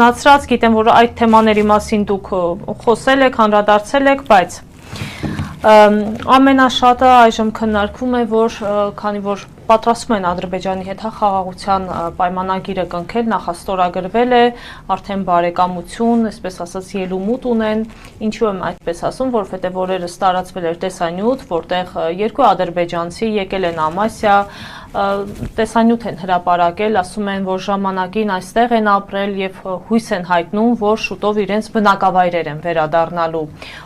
Նացրած գիտեմ, որ այդ թեմաների մասին դուք խոսել եք, անդրադարձել եք, բայց ամենաշատը այժմ քննարկվում է, որ քանի որ պատրաստվում են Ադրբեջանի հետ խաղաղության պայմանագիրը կնքել, նախաստորագրվել է, արդեն բարեկամություն, այսպես ասած ելումուտ ունեն, ինչու եմ այդպես ասում, որովհետև օրերս տարածվել էր տեսանյութ, որտեղ երկու ադրբեջանցի եկել են Ամասիա, տեսանյութ են հրապարակել, ասում են, որ ժամանակին այստեղ են ապրել եւ հույս են հայտնում, որ շուտով իրենց բնակավայրեր են վերադառնալու։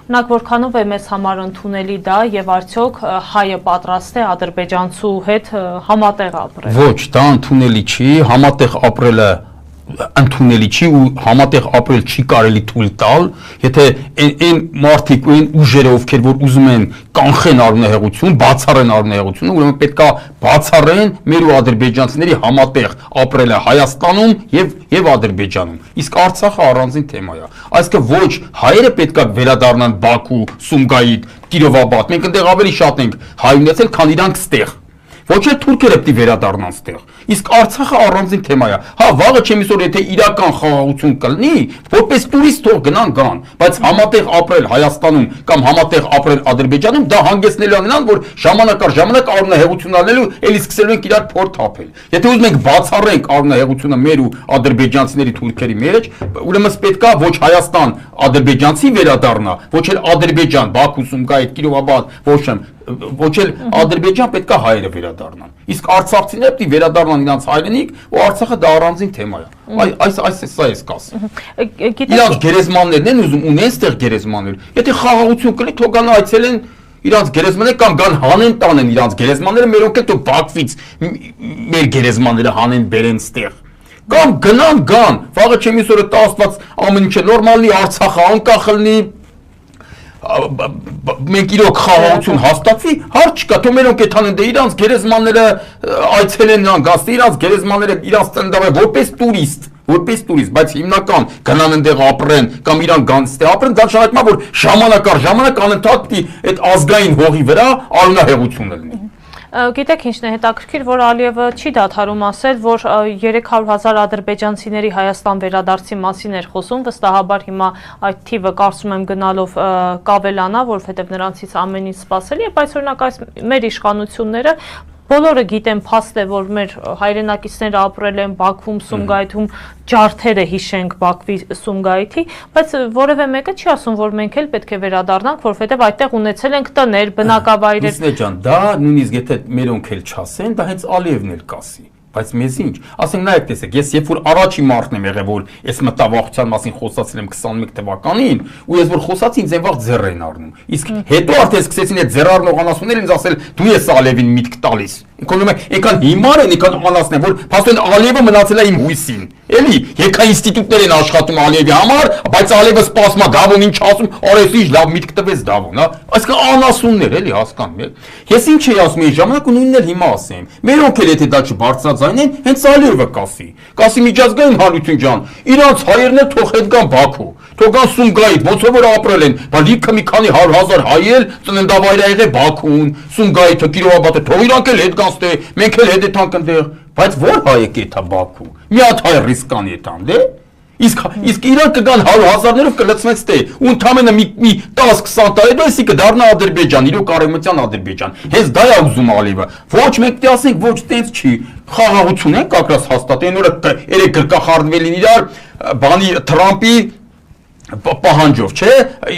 Օրինակ, որքանով է մեզ համար ընդունելի դա եւ արդյոք հայը պատրաստ է ադրբեջանցու հետ համատեղ ապրել։ Ոչ, դա ընդունելի չի, համատեղ ապրելը ընդունելի չի ու համատեղ ապրել չի կարելի թույլ տալ, եթե այն մարդիկ ու այն ուժերը, ովքեր որ ուզում են կանխեն առնահեղություն, բացառեն առնահեղությունը, ուրեմն պետքա բացառեն մեր ու ադրբեջանցիների համատեղ ապրելը Հայաստանում եւ Ադրբեջանում։ Իսկ Արցախը առանձին թեմա է։ Այսինքն ոչ հայերը պետքա վերադառնան Բաքու, Սումգայիթ, Կիրովաբադ։ Մենք այնտեղ ավելի շատ ենք հայ ունեցել, քան իրանք ստեղ։ Ոչ էլ թուրքերը պետք է վերադառնան ստեղ։ Իսկ Արցախը առանձին թեմա է։ Հա, վաղը չեմ իսօր եթե իրական խաղաղություն կլինի, որպես տուրիստ թող գնան, բայց համատեղ ապրել Հայաստանում կամ համատեղ ապրել Ադրբեջանում, դա հանգեցնելու է նրան, որ ժամանակ առ ժամանակ առնահեղություն անելու, ելի սկսելու ենք իրար փոր թափել։ Եթե ուզում ենք բացառենք առնահեղությունը մեր ու ադրբեջանցիների թուրքերի մեջ, ուրեմն պետքա ոչ Հայաստան ադրբեջանցի վերադառնա, ոչ էլ Ադրբեջան, Բաքու, Սումգայիթ, Կիրովաբադ, ոչ էլ Ադրբեջան պետքա հայերը վերադառնան։ Իսկ արցախցիները պետք է վերադառնան իրանց հայրենիք, ու Արցախը դա առանձին թեմա է։ Սա էս կասում։ Իրանց գերեզմաններն են ուզում ունեն ստեղ գերեզմաններ։ Եթե խաղաղություն կլինի, թող գան այցելեն իրանց գերեզմանները կամ գան հանեն տանեն իրանց գերեզմանները, մերոնք էլ թող Բաքվից մեր գերեզմանները հանեն բերեն ստեղ։ Կամ գան, վաղը չեմ իսօրը տա Աստված ամեն ինչը նորմալնի, Արցախը անկախ լինի, մենք իրոք խաղաղություն հաստատվի, հարց չկա, թող մերոնք էթան են դե իրանց գերեզմանները այցելեն նրան գաստի, իրանց գերեզմանները իրանց տնտավը որպես տուրիստ, բայց հիմնական գնան այնտեղ ապրեն կամ իրան գան ստե ապրեն, դա նշանակում է, որ ժամանակ առ ժամանակ անընդհատ այդ ազգային հողի վրա առնահեղություն լինի։ Գիտեք ինչն է հետաքրքիր, որ Ալիևը չի դադարում ասել, որ 300,000 ադրբեջանցիների Հայաստան վերադարձի մասին էր խոսում, վստահաբար հիմա այդ թիվը կարծում եմ գնալով կավելանա, որովհետև նրանցից ամեն ինչ սպասելի է, բայց օրինակ այս մեր իշխանությունները բոլորը գիտեն փաստ է, որ մեր հայրենակիցները ապրել են Բաքվում, Սումգայիթում, ջարդերը հիշենք Բաքվի Սումգայիթի, բայց որևէ մեկը չի ասում, որ մենք էլ պետք է վերադառնանք, որովհետև այդտեղ ունեցել ենք տներ, բնակավայրեր։ Լուսնե ջան, դա նույնիսկ եթե մերոնք էլ չասեն, դա հենց Ալիևն էլ կասի։ Բայց մեզ ինչ, ասենք նայեք տեսեք, ես երբ որ առաջի մարտն եմ եղել, որ այս մտավախության մասին խոսացել եմ 21 թվականին, ու ես որ խոսացի ինձ այնվաղ ձեռ են առնում։ Իսկ հետո արդեն սկսեցին այդ ձեռ առնող անասունները ինձ ասել, դու ես Ալիևին միտք տալիս։ Ինքան հիմար են, ինքան անասն են, որ փաստորեն Ալիևը մնացել է իմ հույսին։ Էլի, եկա ինստիտուտներ են աշխատում Ալիևի համար, բայց Ալիևը սպասում է Դավոն ինչ ասում, արես ինչ լավ միտք տվեց Դավոն, հա։ Այսինքն անասուններ, էլի հասկանում եք։ Ես ինչ էի ասում այն ժամանակ ու նույնն էլ հիմա ասեմ։ Մերոնք էլ եթե դա չբարձրաձայնեն, հենց Ալիևը կասի միջազգային հանրություն ջան, իրանց հայերն էլ թող հետ գան Բաքու, թող գան Սումգայիթ, ոնց որ ապրել են, բայց լիքը մի քանի 100,000 հայ էլ ծննդավայր ա եղել Բաքուն, Սումգայիթը, Կիրովաբադը, թող իրանք էլ հետ գան ստե, մենք էլ հետ եթանք այնտեղ, բայց որ հայ եկեթա Բաքու, մի հատ հայ ռիսկան եթան, դե։ Իսկ իրանք կգան 100,000-ներով կլցվեն ստե, ու ընդամենը մի 10-20 տարի հետո էսի կդառնա Ադրբեջան, իրոք արևմտյան Ադրբեջան։ Հենց դա է ուզում Ալիևը։ Ոչ մենք պետք է ասենք, ոչ տենց չի։ Խաղաղություն են կակրաս հաստատ, այն օրը երեք գրկախառնվելին իրար բանի Թրամփի պահանջով, չէ՞,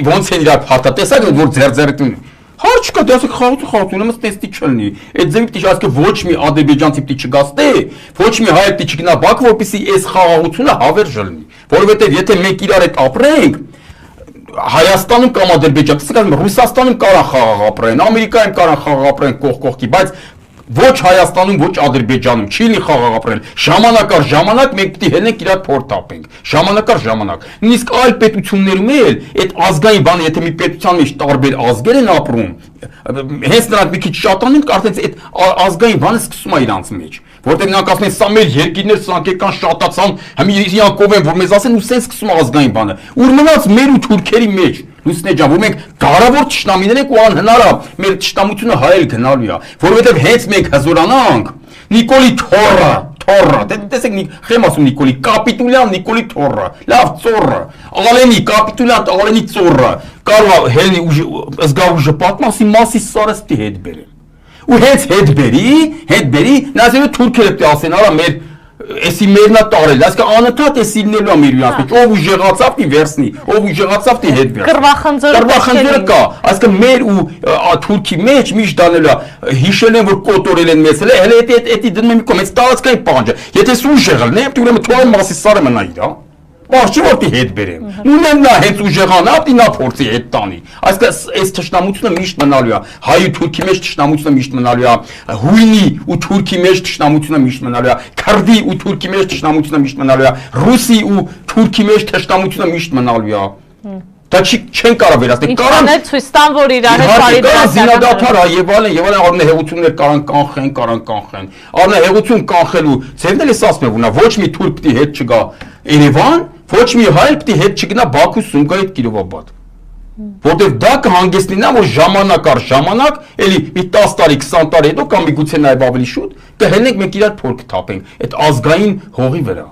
ոնց են իրար հարտատեսակ, որ ձեռձեռություն։ Հարց չկա, դե ասեք խաղաղություն, ըմս տեստի չլինի։ Այդ ձևի պիտի ասեք ոչ մի ադրբեջանցի պիտի չգաստե, ոչ մի հայ պիտի չգնա Բաքու, որպեսզի այս խաղաղությունը հավերժ լինի։ Որովհետև եթե մենք իրար հետ ապրենք, Հայաստանում կամ Ադրբեջանում, Ռուսաստանում կարան խաղաղ ապրեն, Ամերիկայում կարան խաղաղ ապրեն կողք կողքի, բայց ոչ Հայաստանում, ոչ Ադրբեջանում չի լինի խաղաղ ապրել։ Ժամանակ առ ժամանակ մենք պիտի հենենք իրար փոր տապենք։ Ժամանակ առ ժամանակ։ Նույնիսկ այլ պետություններում էլ այդ ազգային բանը, եթե մի պետության մեջ տարբեր ազգեր են ապրում, հենց նրանք մի քիչ շատանում, արդեն այդ ազգային բանը սկսում է իրանց մեջ։ Որտեղ նրանք ասում են, սա մեր երկիրներ սանկեկան շատացան, հիմա իրանքով են, որ մեզ ասեն ու սենց սկսում ազգային բանը։ Ուր մնաց մեր ու թուրքերի մեջ։ Լուսնե ջան, որ մենք կարևոր ճշտամիներ ենք ու անհնար է մեր ճշտամությունը հայել գնալու է, որովհետև հենց մենք հզորանանք Նիկոլի թոռը թորը, տեսեք խեմ ասում Նիկոլի, Կապիտուլյան Նիկոլի թորը, լավ ծորը, Ալենի Կապիտուլյան Ալենի ծորը, կարող է հելնի զգա ուժը պատմասի մասի սարս պիտի հետ բերեմ։ Ու հետ բերի, նա ասել է թուրքերը պիտի ասեն, արա մեր Էսի մերնա տարել, այսինքն անընդհատ է սիրնելու ամեր իրանց մեջ, ով ուժեղացավ դի վերցնի, ով ուժեղացավ դի հետ վերցնի։ Կռվախնձորը կա, այսինքն մեր ու Թուրքի մեջ միշտ դանելու է, հիշել են որ կոտորել են մեզ, հələ էդի դնում եմ կոմից տարածքային պահանջը։ Եթե ուժեղն է, ուրեմն թողել մասի սարը մնա իրա։ Բարձի որ դի հետ բերեմ։ Նույնն նա հենց ուժեղանա, դի նա փորձի հետ տանի։ Այսինքն այս թշնամությունը միշտ մնալու է, հայ ու թուրքի մեջ թշնամությունը միշտ մնալու է, հույնի ու թուրքի մեջ թշնամությունը միշտ մնալու է, քրդի ու թուրքի մեջ թշնամությունը միշտ մնալու է, ռուսի ու թուրքի մեջ թշնամությունը միշտ մնալու է։ Դա չեն կարող վերացնել։ Կարան ցույց տան, որ իրար հետ բարի զինադադար եւ այլն արնահեղություններ կարան կանխեն։ Արնահեղություն կանխելու ձևն էլ էս ասում եմ, ոչ մի թուրք պիտի հետ չգա Երևան, ոչ մի հայ պիտի հետ չգնա Բաքու, Սումգայիթ, Կիրովաբադ։ Որտեւ դա կհանգեցնի նա, որ ժամանակ առ ժամանակ, էլի մի 10 տարի, 20 տարի հետո կամ միգուցե նաեւ ավելի շուտ, կհելնենք մենք իրար փորձ կթափենք այդ ազգային հողի վրա։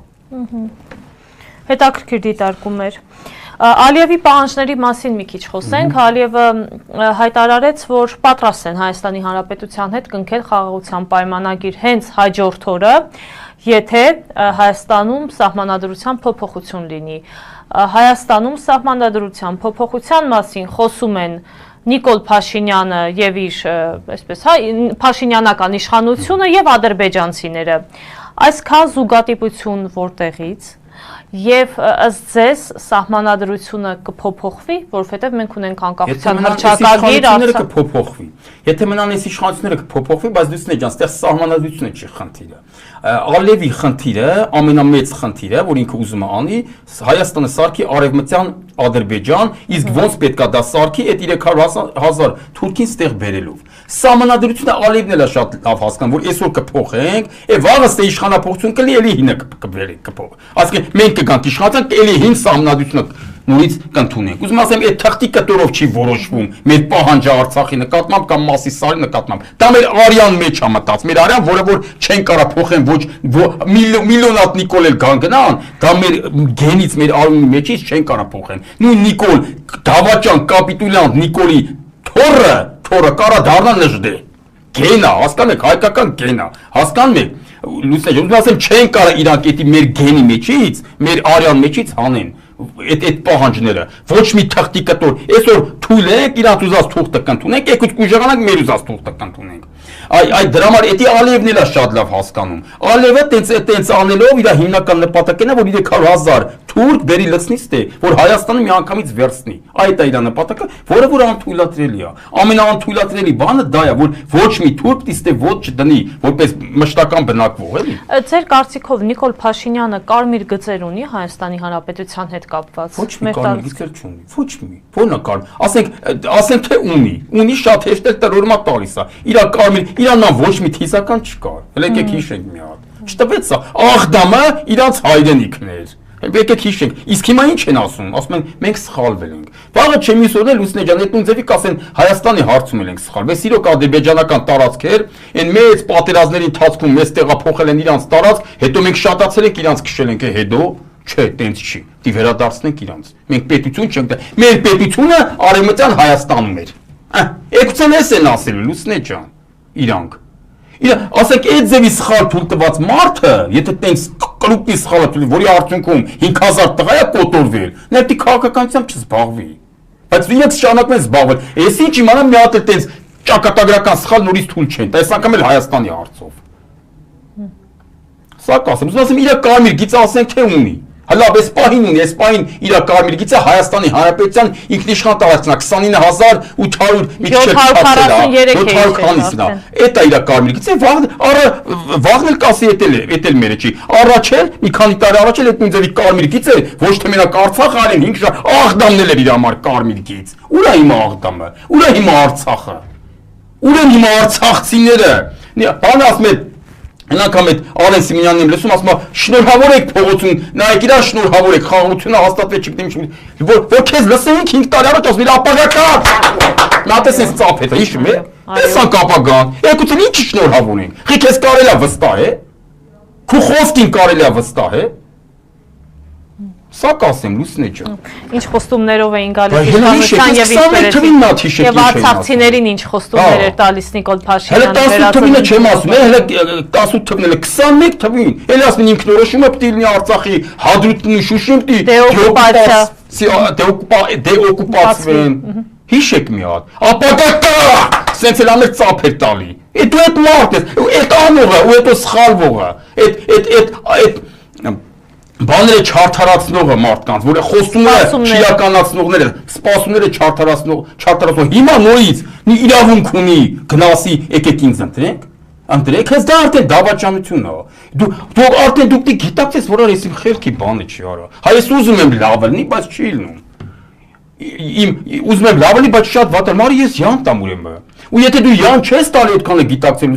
Հետաքրքիր դիտարկումներ։ Ալիևի պահանջների մասին մի քիչ խոսենք, Ալիևը հայտարարեց, որ պատրաստ են Հայաստանի Հանրապետության հետ կնքել խաղաղության պայմանագիր հենց հաջորդ օրը, եթե Հայաստանում սահմանադրության փոփոխություն լինի։ Հայաստանում սահմանադրության փոփոխության մասին խոսում են Նիկոլ Փաշինյանը եւ իր, այսպես, Փաշինյանական իշխանությունը եւ ադրբեջանցիները։ Այսքան զուգադիպություն որտեղից Եվ ըստ ձեզ սահմանադրությունը կփոփոխվի, որովհետև մենք ունենք անկախության հռչակագիր, կփոփոխվի։ Եթե մնան այս իշխանությունները կփոփոխվի, բայց դուսնե ջան, այստեղ սահմանադրությունը չի խնդիրը։ Ալիևի խնդիրը, ամենամեծ խնդիրը, որ ինքը ուզում է անի, Հայաստանը սարքի արևմտյան Ադրբեջան, իսկ ոնց պետքա դա սարքի այդ 300,000 թուրքին ստեղ բերելով։ Սահմանադրությունը Ալիևն էլ է շատ լավ հասկանում, որ այսօր կփոխենք, վաղը ստե իշխանապողություն կլի, էլի հինը կփոխ։ Այսինքն մենք կգանք իշխանության, էլի հին սահմանադրությունը նորից կընդունենք։ Ուզում ասեմ, այդ թղթի կտորով չի որոշվում մեր պահանջը Արցախի նկատմամբ կամ Մասի Սարի նկատմամբ։ Դա մեր արյան մեջ է մտած, մեր արյան, որը որ չեն կարող փոխեն ոչ միլիոնատ Նիկոլ էլ գնան, դա մեր գենից, մեր արյունի մեջից չեն կարող փոխեն։ Նույն Նիկոլ Դավաճան, Կապիտուլյան Նիկոլի թորը կարա դառնա նժդե։ Գենա, հասկանում եք, հայկական գենա, հասկանում եք։ Լուսնե, ուզում ասեմ, չեն կարող իրանք էդի մեր գենի մեջից, մեր արյան մեջից հանեն այդ պահանջները, ոչ մի թղթի կտոր, այսօր թույլ ենք, իրանց ուզած թուղթը կընդունենք, եկուց կուժեղանանք, մեր ուզած թուղթը կընդունենք։ Այդ դրա համար էդի Ալիևն էլ է շատ լավ հասկանում։ Ալիևը տենց անելով իր հիմնական նպատակն է, որ 300,000 թուրք բերի լցնի ստե, որ Հայաստանը միանգամից վերցնի։ Այդ է իր նպատակը, որը որ անթույլատրելի է։ Ամենաանթույլատրելի բանը դա է, որ ոչ մի թուրք դիստե ոչ չդնի, որպես մշտական բնակվող, էլի։ Ձեր կարծիքով Նիկոլ Փաշինյանը կարմիր գծեր ունի Հայաստանի Հանրապետության հետ կապված։ Ոչ մի կարմիր գծեր չունի։ Ոչ մի։ Ո՞րն է կարմիր։ Ասենք թե ունի շատ հեշտ էլ տրորմա տալիս է։ Իրա կարմիր, իրանան ոչ մի թիզական չկար։ Հələ եկեք հիշենք մի հատ։ Չտվեց սա։ Աղդամը իրանց հայրենիքն էր։ Եկեք հիշենք։ Իսկ հիմա ինչ են ասում։ Ասում են մենք սխալվել ենք։ Վաղը չեմի սորել Լուսնե ջան, այդ նույն ձևի կասեն Հայաստանի հարցում ենք սխալվել։ Սիրոք ադրբեջանական տարածք էր, այն մեծ պատերազմների ընթացքում մեզ տեղափոխել են իրանց տարածք, հետո մենք շատացել ենք իրանց քշել ենք, հետո չէ, տենց չի։ Դի վերադարձնենք իրանց։ Մենք պետություն չենք դա։ Մեր պետությունը արևմտյան Հայաստանում էր։ Եկուցան էս են ասել Լուսնե ջան։ Իրանք։ Ասենք այդ ձևի սխալ թույլ տված մարդը, եթե տենց կրուպի սխալը թույլ, որի արդյունքում 5,000 տղա է կոտորվել, նա պետք է քաղաքականությամբ չզբաղվի։ Բայց իրենք շարունակում են զբաղվել։ Ես ինչ իմանամ մի հատ էլ տենց ճակատագրական սխալ նորից թույլ չեն, այս անգամ էլ Հայաստանի հարցով։ Սա կասեմ, ուզում ասեմ իր կարմիր գիծը ասենք թե ունի։ Հլավ, այս պահին ունի, այս պահին իր կարմիր գիծը Հայաստանի Հանրապետության ինքնիշխան տարածքն է 29,800 մի քիչ չափել է 700 քանիսն է։ Էդ է իր կարմիր գիծը, վաղն էլ կասի էդ էլ մերը չի։ Առաջ էլ մի քանի տարի առաջ էլ այդ նույն ձևի կարմիր գիծը ոչ թե մենակ Արցախը, այլ 5 շա Աղդամն էլ էր իր համար կարմիր գիծ։ Ուր է հիմա Աղդամը։ Ուր է հիմա Արցախը։ Ուր են հիմա արցախցիները։ Բան ասում է Այն անգամ այդ Արեն Սիմոնյանն եմ լսում, ասում է շնորհավոր եք փողոցում, նայեք իրա շնորհավոր եք, խաղաղությունը հաստատվել չգիտեմ, որ քեզ լսեինք 5 տարի առաջ ասում իր ապագական։ Նա տեսես ծափ է, հիշում է։ Տեսանք ապագան։ Եկուցն ինչի շնորհավոր ենք։ Խի քեզ կարելի է վստահ է։ Քո խոսքին կարելի է վստահել։ Սա կասեմ Լուսնե ջան։ Ինչ խոստումներով էին գալիս իշխանության եւ եւ արցախցիներին ինչ խոստումներ էր տալիս Նիկոլ Փաշինյանը։ Հələ 18 թվինը չեմ ասում, հələ 18 թվին, 21 թվին, էլի ասում ինքնորոշումը պետք է լինի Արցախի հադրութն ու Շուշին դեօկուպացվեն։ Հիշեք մի հատ, ապագա կա, սենց էլ աներ ծափ էր տալի։ Դու այդ մարդ ես, այդ անողը, ու հետո սխալվողը, այդ բաները չարդարացնողը մարդկանց, որը խոստումները չիրականացնողները, սպասումները չարդարացնող, հիմա նորից իրավունք ունի գնասի եկեք ինձ ընտրեք, հենց դա արդեն դավաճանություն է, դու արդեն դուք գիտակցես, որ այս իմ խելքի բանը չի արա, հայ ես ուզում եմ լավ լինի, բայց չի լինում, ուզում եմ լավ լինի, բայց շատ վատ է, մարի ես յան տամ ուրեմն, ու եթե դու յան չես տալի այդքանը գիտակցել,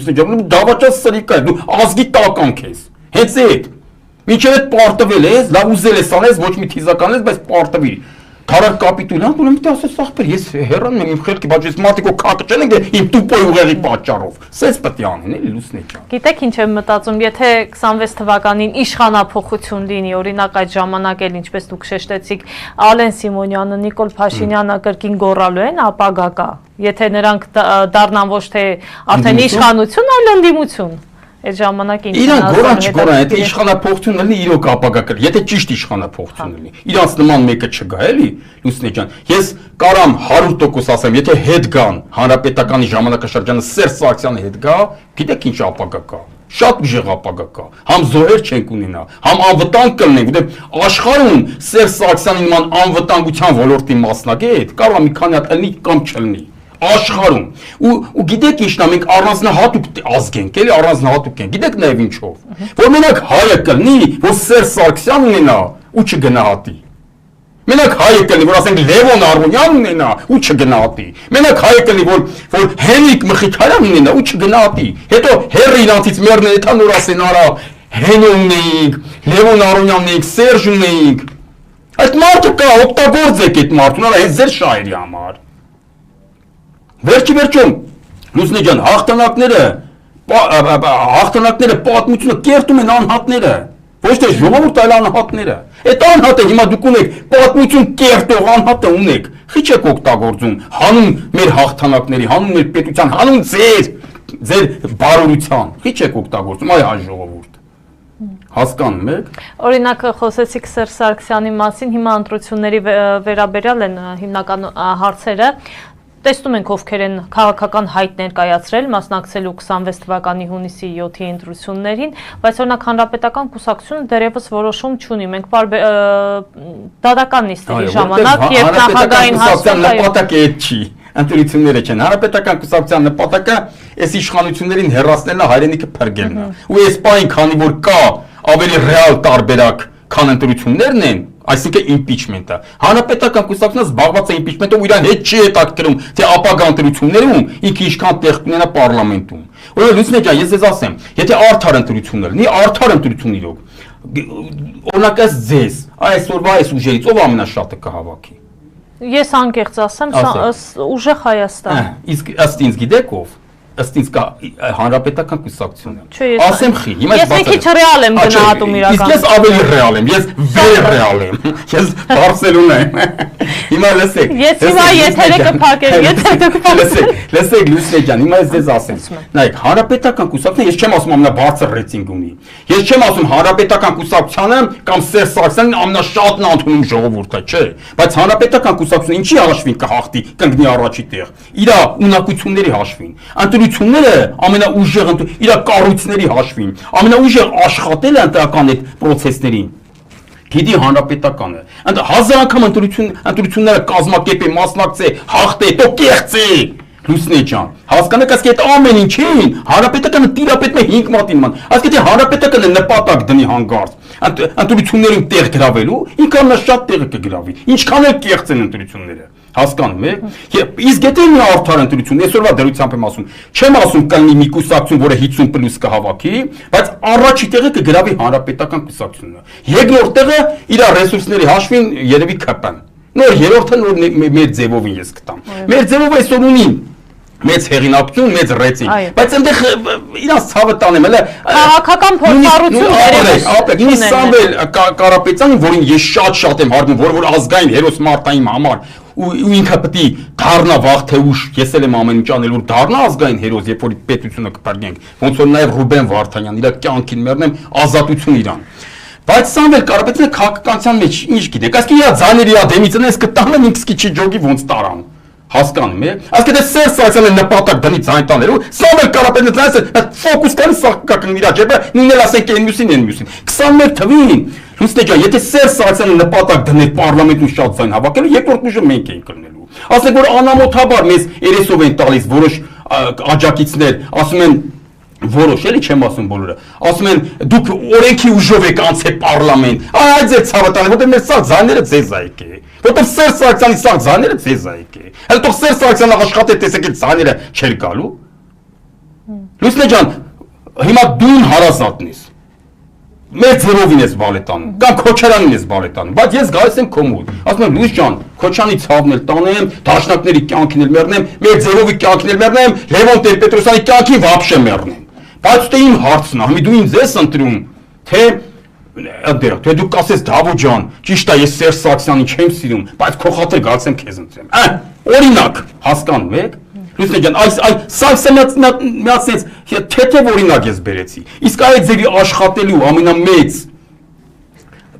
դավաճած սրիկա է, դու ազգի տականք ես, հենց այդ Մինչև այդ պարտվել ես, լավ ուզել ես անես, ոչ մի թիզական ես, բայց պարտվի։ Քարար կապիտուլյան, ու միտի ասես ախպեր, ես հեռանում եմ իմ խելքի, բայց ես մատիկո կակճեն ենք իմ տուպոյ ուղեղի պատճառով։ Սենց պետք է անեն, էլի Լուսնե ջան։ Գիտեք ինչ եմ մտածում, եթե 26 թվականին իշխանափոխություն լինի, օրինակ այդ ժամանակ էլ ինչպես դուք շեշտեցիք, Ալեն Սիմոնյանը, Նիկոլ Փաշինյանը կրկին գոռալու են, ապագա կա։ Եթե նրանք դառնան ոչ թե արդեն իշխանություն, այլ ընդդիմություն։ Այդ ժամանակ ինչ Իրանք գոռան չգոռան, եթե իշխանափոխություն լինի, իրոք ապագա կար, եթե ճիշտ իշխանափոխություն լինի։ Իրանց նման մեկը չգա, էլի, Լուսնե ջան։ Ես կարամ 100% ասեմ, եթե հետ գան հանրապետականի ժամանակաշրջանը Սերժ Սարգսյանը հետ գա, գիտեք ինչ ապագա կա։ Շատ ուժեղ ապագա կա։ Համ զոհեր չենք ունենա, համ անվտանգ կլինենք, որտեղ աշխարհում Սերժ Սարգսյանի նման անվտանգության ոլորտի մասնագետ կարող է մի քանի հատ լինի կամ չլինի։ Աշխարհում ու գիտեք ինչն է մենք առանձնահատուկ ազգ ենք, էլի առանձնահատուկ ենք։ Գիտեք նաև ինչով։ Որ մենակ հայը կլինի, որ Սերժ Սարգսյան ունենա ու չգնահատի։ Մենակ հայը կլինի, որ ասենք Լևոն Արմոնյան ունենա ու չգնահատի։ Մենակ հայը կլինի, որ Հենրիկ Մխիթարյան ունենա ու չգնահատի։ Հետո հերրը իրանցից մերն էթա նոր ասեն արա Հենո ունեինք, Լևոն Արմոնյան ունեինք, Սերժ ունեինք։ Այդ մարդը կա, օգտագործեք այդ մարդուն, արա հենց ձեր շահերի համար։ Վերջի վերջում, Լուսնե ջան, հաղթանակները պատմությունը կերտում են անհատները, ոչ թե ժողովուրդը, այլ անհատները։ Այդ անհատը հիմա դուք ունեք պատմություն կերտող անհատը ունեք, խիչ եք օգտագործում, հանուն մեր հաղթանակների, հանուն մեր պետության, հանուն ձեր բարօրության, խիչ եք օգտագործում, այ հայ ժողովուրդ։ Հասկանում եք։ Օրինակ խոսեցիք Սերժ Սարգսյանի մասին, հիմա ընտրությունների վերաբերյալ են հիմնական հարցերը։ Տեսնում ենք ովքեր են քաղաքական հայտ ներկայացրել, մասնակցելու 26 թվականի հունիսի 7-ի ընտրություններին, բայց օրինակ հանրապետական կուսակցությունը դեռևս որոշում չունի։ Մենք դատական նիստերի ժամանակ եւ նախագահային նպատակը այդ չի, ընտրությունները չեն։ Հանրապետական կուսակցության նպատակը այս իշխանություններին հեռացնելն է, հայրենիքը փրկելն է։ Ու այս պահին, քանի որ կա ավելի ռեալ տարբերակ, քան ընտրություններն են, այսինքն impeachment-ը։ Հանրապետական կուսակցությունը զբաղված է impeachment-ով, իրան հետ չի հետաքրքրում, թե ապագա ընտրություններում ինքը ինչքան տեղ կունենա պարլամենտում։ Օրինակ Լուսնե ջան, ես ձեզ ասեմ, եթե արդար ընտրություններ լինի, արդար ընտրություն իրոք։ Օրինակ ձեզ այսօրվա այս ուժերից ով ամենաշատը կհավաքի։ Ես անկեղծ ասեմ, ուժեղ Հայաստան։ Իսկ ըստ ինձ գիտեք ով։ Ըստ ինձ կա հանրապետական կուսակցությունը։ Ասեմ խի, հիմա ես մի քիչ ռեալ եմ գնահատում իրական։ Իսկ ես ավելի ռեալ եմ, ես վեր ռեալ եմ։ Ես Բարսելոնա եմ։ Հիմա լսեք։ Ես հիմա եթերը կփակեմ, եթե դուք լսեք Լուսնե ջան, հիմա ես ձեզ ասեմ։ Նայեք, հանրապետական կուսակցությունը ես չեմ ասում ամենաբարձր ռեյտինգ ունի։ Ես չեմ ասում հանրապետական կուսակցությանը կամ Սերժ Սարգսյանին ամենաշատն ընդունում ժողովուրդը, չէ։ Բայց հանրապետական կուսակցությունը ինչի հաշվին կհաղթի, կընկնի առաջի տեղ։ Իր ունակությունների հաշվին։ Ընտրությունները ամենաուժեղ իր կառույցների հաշվին, ամենաուժեղ աշխատել է ընտրական այդ process-ներին։ Գիտի հանրապետականը։ Հազար անգամ ընտրությունները կազմակերպի, մասնակցի, հաղթե, հետո կեղծի։ Լուսնե ջան, հասկանաք, ասկի այդ ամեն ինչին հանրապետականը տիրապետում է 5 մատին ման։ Ասկի թե հանրապետականը նպատակ դնի հանգարց ընտրություններում տեղ գրավելու, ինքը ամենաշատ տեղը կգրավի։ Ինչքան էլ կեղծ են ընտրությունները։ Հասկանում եք։ Իսկ եթե մի արդար ընտրություն, այսօրվա դրությամբ եմ ասում, չեմ ասում կլինի մի կուսակցություն, որը 50+ կհավաքի, բայց առաջի տեղը կգրավի հանրապետական կուսակցությունը։ Երկրորդ տեղը իր ռեսուրսների հաշվին երևի ԿՊ-ն։ Նոր երրորդը նոր մեր ձևովին ես կտամ։ Մեր ձևով այսօր ունի մեծ հեղինակություն, մեծ ռեյտինգ, բայց այնտեղ իրանց ցավը տանեմ, հələ քաղաքական փորձառություն ապեք, նույնիսկ Սամվել Կարապետյանին, որին ես շատ եմ հարգում, որ ազգային հերոս Մարտային համար ու ինքը պետք է դառնա վաղ թե ուշ, ես էլ եմ ամեն ինչ անել, որ դառնա ազգային հերոս, երբ որ պետությունը կփրկենք, ոնց որ նաև Ռուբեն Վարդանյան, իր կյանքին մեռնեմ, ազատություն իրան։ Բայց Սամվել Կարապետյանը քաղաքականության մեջ ինչ գիտեք, ասկի իրա ձայների իրա դեմից այնպես կտանեն ինքս քիչ ջոգի ոնց տարան։ Հասկանում եք։ Ասկի դե Սերժ Սարգսյանը նպատակ դնի ձայն տանելու, Սամվել Կարապետյանը ֆոկուս կանի սակական իրա ջեբը, նույնն էլ ասենք այն մյուսին։ 21 թվին Լուսնե ջան, եթե Սերժ Սարգսյանը նպատակ դներ պարլամենտում շատ ձայն հավաքելու, երկրորդ ուժը մենք ենք կլնելու։ Ասենք որ անամոթաբար մեզ երեսով են տալիս որոշ աջակիցներ, ասում են որոշ էլի չեմ ասում բոլորը, ասում են դուք օրենքի ուժով եք անցել պարլամենտ, այդ ձեր ցավը տանը, որտեղ մեր սա ձայները ձեզ ա եկե, որտեղ Սերժ Սարգսյանի սա ձայները ձեզ ա եկե, հələ թող Սերժ Սարգսյանը աշխատել տեսեք այդ ձայները չեր գալու։ Լուսնե ջան, հիմա դու հարազատն ես։ Մեր ձևովին ես բալետանում, կամ Քոչարյանին ես բալետանում, բայց ես գալիս եմ քո մոտ։ Ասում եմ Լույս ջան, Քոչյանի ցավն էլ տանեմ, դաշնակների կյանքին էլ մեռնեմ, մեր ձևովի կյանքին էլ մեռնեմ, Լևոն Տեր-Պետրոսյանի կյանքին вообще մեռնեմ։ Բայց դե իմ հարցն է, հիմա դու ինձ ես ընտրում, թե դու կասես Դավո ջան, ճիշտ է, ես Սերժ Սարգսյանին չեմ սիրում, բայց քո խաթր գալիս եմ քեզ ընտրեմ։ Օրինակ, հասկանում եք։ Լուսնե ջան, սա թեթև օրինակ ես բերեցի։ Իսկ այդ ձերի աշխատելու ամենամեծ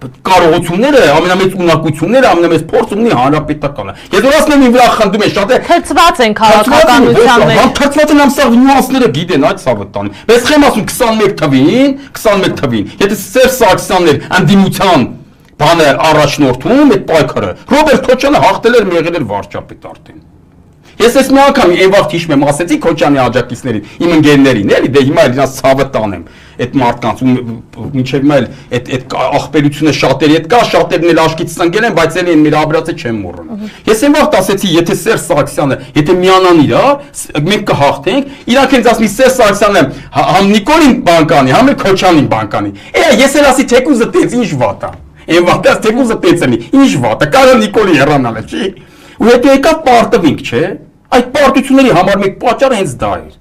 կարողությունները, ամենամեծ ունակությունները, ամենամեծ փորձը ունի հանրապետականը։ Ես որ ասում եմ իմ վրա խնդում են շատ է թծված են քաղաքականության մեջ։ Թծված են ամսաղ նյուանսները գիտեն այդ ցավը տան։ Բայց խեմ ասում 21 թվին, եթե Սերժ Սարգսյանն էր անդիմության բանը առաջնորդում այդ պայքարը, Ռոբերտ Քոչյանը հաղթել էր մեղել էր վարչապետ արդեն։ Ես այս մի անգամ այն վաղ հիշում եմ, ասեցի Քոչյանի աջակիցներին, իմ ընկերներին, էլի, դե հիմա իրաց ցավը տանեմ այդ մարդկանց ու մինչև հիմա էլ այդ աղբերությունը շատերի հետ կա, շատերն էլ աշկից ընկել են, բայց էլի մեր աբրացը չեմ մոռանում։ Ես այն վաղ ասեցի, եթե Սերժ Սարգսյանը, եթե միանան իրար, մենք կհաղթենք, իրանք ինձ ասում Սերժ Սարգսյանը համ Նիկոլին բանկանի, համ էլ Քոչյանին բանկանի։ Ես էլ ասի թեկուզը տենց ինչ վատ է։ Այն վաղ թեկուզը տենց է, ինչ վատ է, կարա Նիկոլի հեռանալ է, չի։ Ու հետո եկավ պարտվինք, չէ։ Այդ պարտությունների համար մեկ պատճառը հենց դա էր։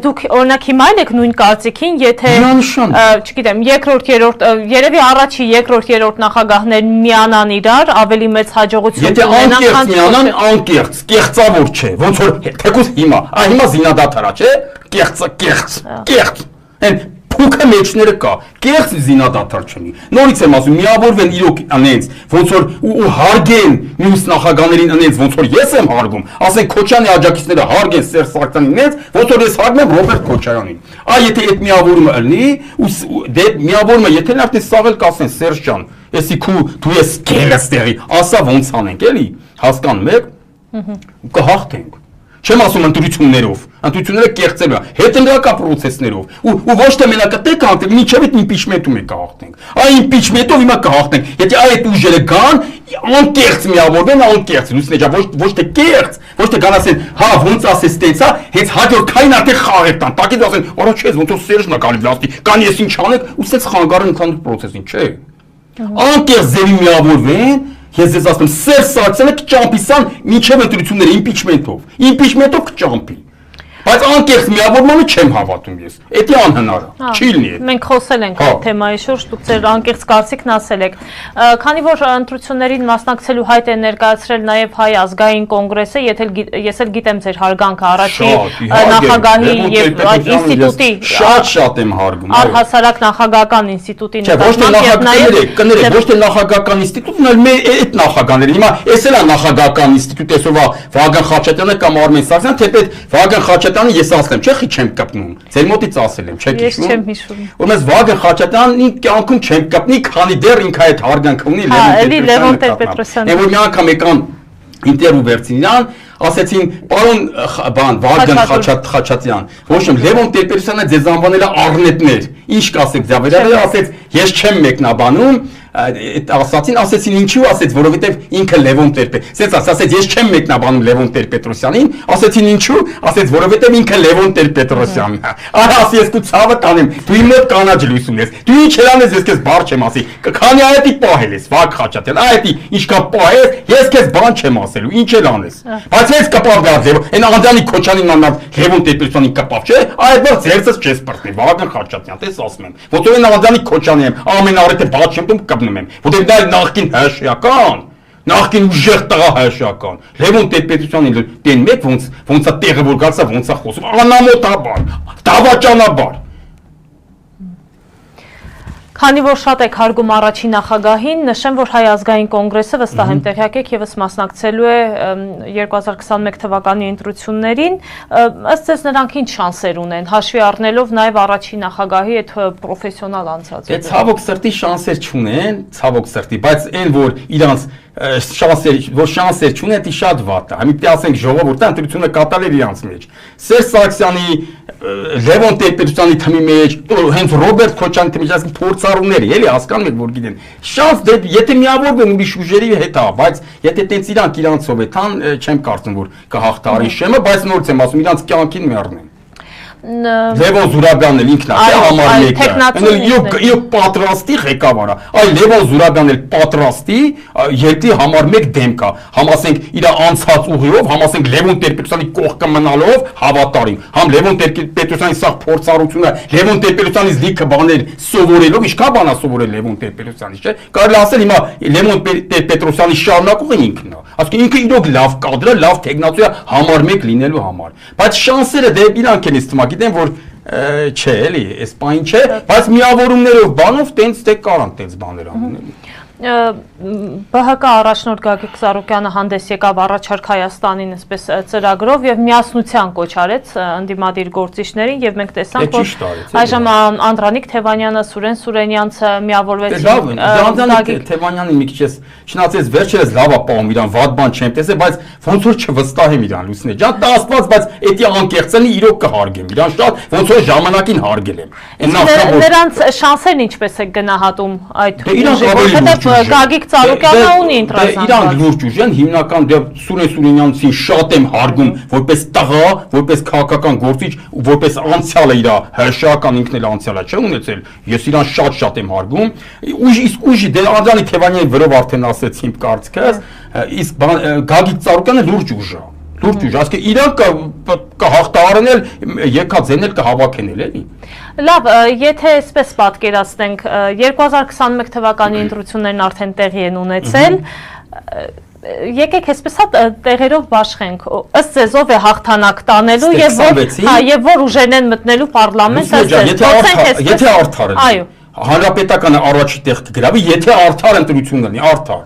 Դուք օրինակ հիմա եք նույն կարծիքին, եթե չգիտեմ, երկրորդ, երրորդ, երևի առաջի, երկրորդ, երրորդ նախագահներն միանան իրար, ավելի մեծ հաջողություն ունենան, քան միանան անկեղծ, կեղծավոր չէ, ոնց որ թեկուզ հիմա, հիմա զինադադար է, չէ, կեղծ, այն փուքը մեջները կա, կեղծ զինադադար չունի։ Նորից եմ ասում, միավորվեն իրոք անենց, ոնց որ ու հարգեն մյուս նախագահներին անենց, ոնց որ ես եմ հարգում, ասենք Քոչյանի աջակիցները հարգեն Սերժ Սարգսյանին անենց, ոնց որ ես հարգում եմ Ռոբերտ Քոչարյանին։ Եթե այդ միավորումը լինի, ու դե միավորումը, եթե նա սաղել կասեն Սերժ ջան, էսի դու ես գերս տեղի, ասա ոնց անենք, էլի, հասկանում եք, ու կհաղթենք։ Չեմ ասում ընտրություններով, ընտրությունները կեղծելու, հետընտրական պրոցեսներով, ու ոչ թե մենակ այդտեղ կհաղթենք, մինչև այդ իմպիչմենտում է կհաղթենք։ Այն իմպիչմենտով հիմա կհաղթենք, եթե այդ ուժերը գան, անկեղծ միավորվեն, անկեղծ, Լուսնե ջան, ոչ թե կեղծ, ոչ թե գան ասեն, հա, ոնց ասես տենցա, հենց հաջորդ քայլին արդեն խաղեր տան, տակից ասեն, արա չէ, ոնց որ Սերժն է գալի վլաստի, կան ես ինչ անեք, ու սենց խանգարեն ընդհանուր պրոցեսին, չէ։ Անկեղծ ձևի միավորվեն, ես ձեզ ասում եմ, Սերժ Սարգսյանը կճամփի սան մինչև ընտրությունները իմպիչմենտով կճամփի։ Բայց անկեղծ միավորմանը չեմ հավատում ես։ Էդի անհնար է, չի լինի։ Մենք խոսել ենք այդ թեմայի շուրջ, դուք ձեր անկեղծ կարծիքն ասել եք։ Քանի որ ընտրություններին մասնակցելու հայտ է ներկայացրել նաև Հայ ազգային կոնգրեսը, ես էլ գիտեմ ձեր հարգանքը առաջի նախագահի եւ այդ ինստիտուտի շատ եմ հարգում։ Առհասարակ նախագահական ինստիտուտի նկատմամբ ոչ թե նախագահական ինստիտուտն, այլ մեր այդ նախագահները։ Հիմա էս էլ է նախագահական ինստիտուտ, այսօրվա Վագան Խաչատյանը կամ Արմեն Սարգսյանը, թեպետ Վագան Խաչատյանը ես ասեմ, չէ՞ չեմ կպնում։ Ձեր մոտից ասել եմ, չեք հիշում։ Ես չեմ հիշում։ Ուրեմն Վագան Խաչատյանն կյանքում չեմ կպնի, քանի դեռ ինքը այդ հարգանքը ունի Լևոն Տեր-Պետրոսյանը։ Եվ որ մի անգամ եկան ինտերվյու վերցինան, ասեցին, պարոն Վագան Խաչատյան, ոչ եմ Լևոն Տեր-Պետրոսյանը ձեզ անվանել է առնետներ։ Ինչ կասեք ձեր վերաբերյալ, ասեց, ես չեմ մեկնաբանում, ասացին, ասեցին ինչու, ասեց, որովհետև ինքը Լևոն Տեր-Պետրոսյանն, ասեց, ես չեմ մեկնաբանում Լևոն Տեր-Պետրոսյանին, ասեցին ինչու, ասեց, որովհետև ինքը Լևոն Տեր-Պետրոսյանն է։ Արա, ասի, ես քո ցավը կանեմ, դու իմ մոտ կանաչ լույս ունես, դու ինչ հրանես, ես քեզ բառ չեմ ասի, քանի այդի պահել ես, Վագ Խաչատրյան, այդի ինչքան պահես, ես քեզ բան չեմ ասելու, ինչ էլ անես։ Բայց ես կպավ գալ Լևոն, այն Անդրանիկ Քոչանին աննալ Լևոն Տեր-Պետրոսյանին կպավ, չէ՞, այդ որ ձերցս չես բրտնի, Վագն Խաչատրյան, տես ասում եմ, ոնց որ Անդրանիկ Քոչանին եմ, ամեն առիթը բաց չեմ դում կպնում եմ, որտեղ դա նախքին հաշիական, նախքին ուժեղ տղա հաշիական, Լևոն Տեր-Պետրոսյանին դեն մեկ ոնց է տեղը որ գալսա ոնց է խոսում, անամոթաբար, դավաճանաբար։ Քանի որ շատ եք հարգում առաջին նախագահին, նշեմ, որ Հայ ազգային կոնգրեսը վստահ եմ տեղյակ եք եւս մասնակցելու է 2021 թվականի ընտրություններին, ըստ ձեզ նրանք ինչ շանսեր ունեն, հաշվի առնելով նաեւ առաջին նախագահի այդ պրոֆեսիոնալ անցածը։ Ցավոք սրտի շանսեր չունեն, ցավոք սրտի, բայց այն որ իրանց շանսեր չունեն, դա շատ վատ է։ Համի ասենք ժողովուրդը ընտրությունը կատարել իրանց մեջ։ Սերժ Սարգսյանի, Լևոն Տեր-Պետրոսյանի թմի մեջ, հենց Ռոբերտ Քոչյանի թմի մեջ, ասենք փորձառուների, էլի հասկանում եք որ գիտեն։ Շանս եթե միավորվեն ուրիշ ուժերի հետ է, բայց եթե տենց իրանցով էթան, չեմ կարծում որ կհաղթարին շեմը, բայց նորից եմ ասում, իրանց կյանքին մեռնեն։ Լևոն Զուրաբյանն էլ ինքն է համար մեկը։ Իո պատրաստի ղեկավարը։ Այ Լևոն Զուրաբյանն էլ պատրաստի երկրի համար մեկ դեմք է։ Համ ասենք իր անցած ուղիով, համ ասենք Լևոն Տեր-Պետրոսյանի կողքը մնալով հավատարիմ։ Համ Լևոն Տեր-Պետրոսյանի սա փորձառությունը, Լևոն Տեր-Պետրոսյանից լիքը բաներ սովորելով, ինչքան բան է սովորել Լևոն Տեր-Պետրոսյանից, չէ՞։ Կարելի ասել հիմա Լևոն Տեր-Պետրոսյանի շարունակողը ինքն է։ Ասենք ինքը իրոք լավ կադրը, լավ տեխնացու է համար մեկ լինելու համար։ Բայց շանսերը դե իրանք են իստմա գիտեմ որ չէ էլի, այս բան չէ, բայց միավորումներով բանով տենց դե կարան տենց բաներ անել էլի։ ԲՀԿ առաջնորդ Գագիկ Ծառուկյանը հանդես եկավ առաջարկ Հայաստանին այսպես ծրագրով եւ միասնության կոչ արեց ընդդիմադիր գործիչներին եւ մենք տեսանք որ այժմ Անդրանիկ Թևանյանը, Սուրեն Սուրենյանցը միավորվեցին։ Անդրանիկ Թևանյանին մի քիչ ես չնայած վերջերս լավ է պահում իրան վատ բան չեմ տեսել, բայց ոնց որ չվստահեմ իրան Լուսինե ջան, դա աստված, բայց էդի անկեղծելի իրոք կհարգեմ իրան շատ, ոնց որ ժամանակին հարգել եմ։ Նրանց շանսերն ինչպես է գնահատում այդ Գագիկ Ծառուկյանը ունի ընտրազանգված։ Իրանք լուրջ ուժ են, հիմնական դե Սուրեն Սուրենյանցին շատ եմ հարգում որպես տղա, որպես քաղաքական գործիչ, որպես անցյալը իր հրաշական ինքն էլ անցյալը չէ ունեցել։ Ես իրան շատ եմ հարգում։ Իսկ ուժի դե Անդրանիկ Թևանյանի վրով արդեն ասեցի իմ կարծիքս, իսկ Գագիկ Ծառուկյանը լուրջ ուժ է։ Լուրջ ուժ, ասկե իրանք կհաղթահարել, եկածեն էլ կհավաքեն էլի։ Լավ, եթե այսպես պատկերացնենք, 2021 թվականի ընտրություններն արդեն տեղի են ունեցել, եկեք այսպես տեղերով բաշխենք, ըստ ձեզ ով է հաղթանակ տանելու եւ որ ուժերն են մտնելու պարլամենտ, եթե արդար է։ Հանրապետականը առաջի տեղ կգրավի, եթե արդար ընտրություն լինի, արդար։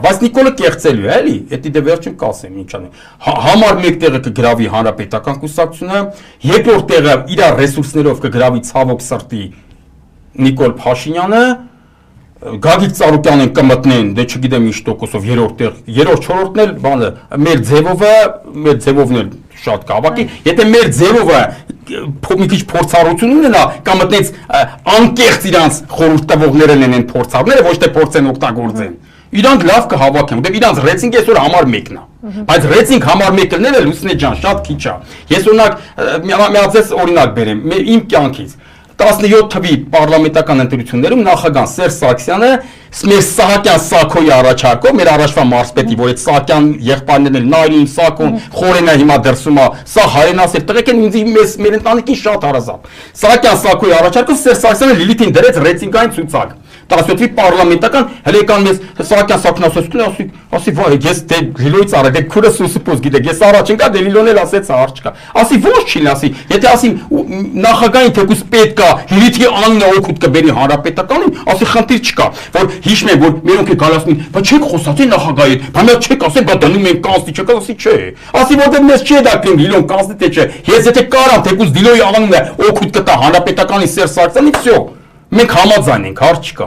Բայց Նիկոլը կեղծելու է, էլի, էդի դե վերջում կասեմ ինչ անի։ Համար մեկ տեղը կգրավի հանրապետական կուսակցությունը, երկրորդ տեղը իր ռեսուրսներով կգրավի ցավոք սրտի Նիկոլ Փաշինյանը, Գագիկ Ծառուկյանին կմտնեն, դե չգիտեմ ինչ տոկոսով երրորդ տեղ, երրորդ չորրորդն էլ բանը, մեր ձևովն էլ շատ կհավաքի, եթե մեր ձևովը մի քիչ փորձառություն ունենա, կամ մտնեց անկեղծ իրանց խորհուրդ տվողները լինեն փորձառները, ոչ թե փորձեն օգտագործեն։ Իրանք լավ կհավաքեն, որտեղ իրանց ռեյտինգը այսօր համար 1-ն է։ Բայց ռեյտինգ համար 1 լինելը Լուսինե ջան, շատ քիչ է։ Ես օրինակ միացես օրինակ բերեմ, իմ կյանքից 17 թվականի պարլամենտական ընտրություններում նախագահ Սերժ Սարգսյանը մեր Սահակյան Սաքոյի առաջարկով, մեր առաջվա մարզպետի, որ այդ Սահակյան եղբայրներն էլ Նայլին, Սաքոն, Խորենը հիմա դրսում է, սա հայրենասեր տղեկ են, ինձ մեր ընտանիքին շատ հարազատ։ Սահակյան Սաքոյի առաջարկով Սերժ Սարգսյանը Լիլիթին դրեց ռեյտինգային ցուցակ։ 17-ի պարլամենտական հելեկան մեզ Սահակյան Սաքոն ասի վայ, ես դե Լիլոյից առա, դե քուրս սուսուպոս գիտեք, ես առաջ ընկա, դե Լիլոն էլ ասեց հարց չկա։ Ասի ոչ չի, ասի, եթե ասի նախագահին թեկուզ պետք է Լիլիթի անունը օգուտ կբերի հանրապետականին, ասի խնդիր չկա, որ հիշում եմ, որ մերոնք է գալասին, բա չեք խոսացի նախագահի հետ, բա մենք չեք ասել, բա դնում ենք կանսլի, չեք ասի չէ։ Ասի որտեղ մեզ չի դակրին Լիլոն կանսլի թե չէ։ Ես եթե կարամ թեկուզ Լիլոյի անունը օգուտ կտա հանրապետականի Սերժ Սարգսյանի, վсё։ Մենք համաձայն ենք, հարց չկա։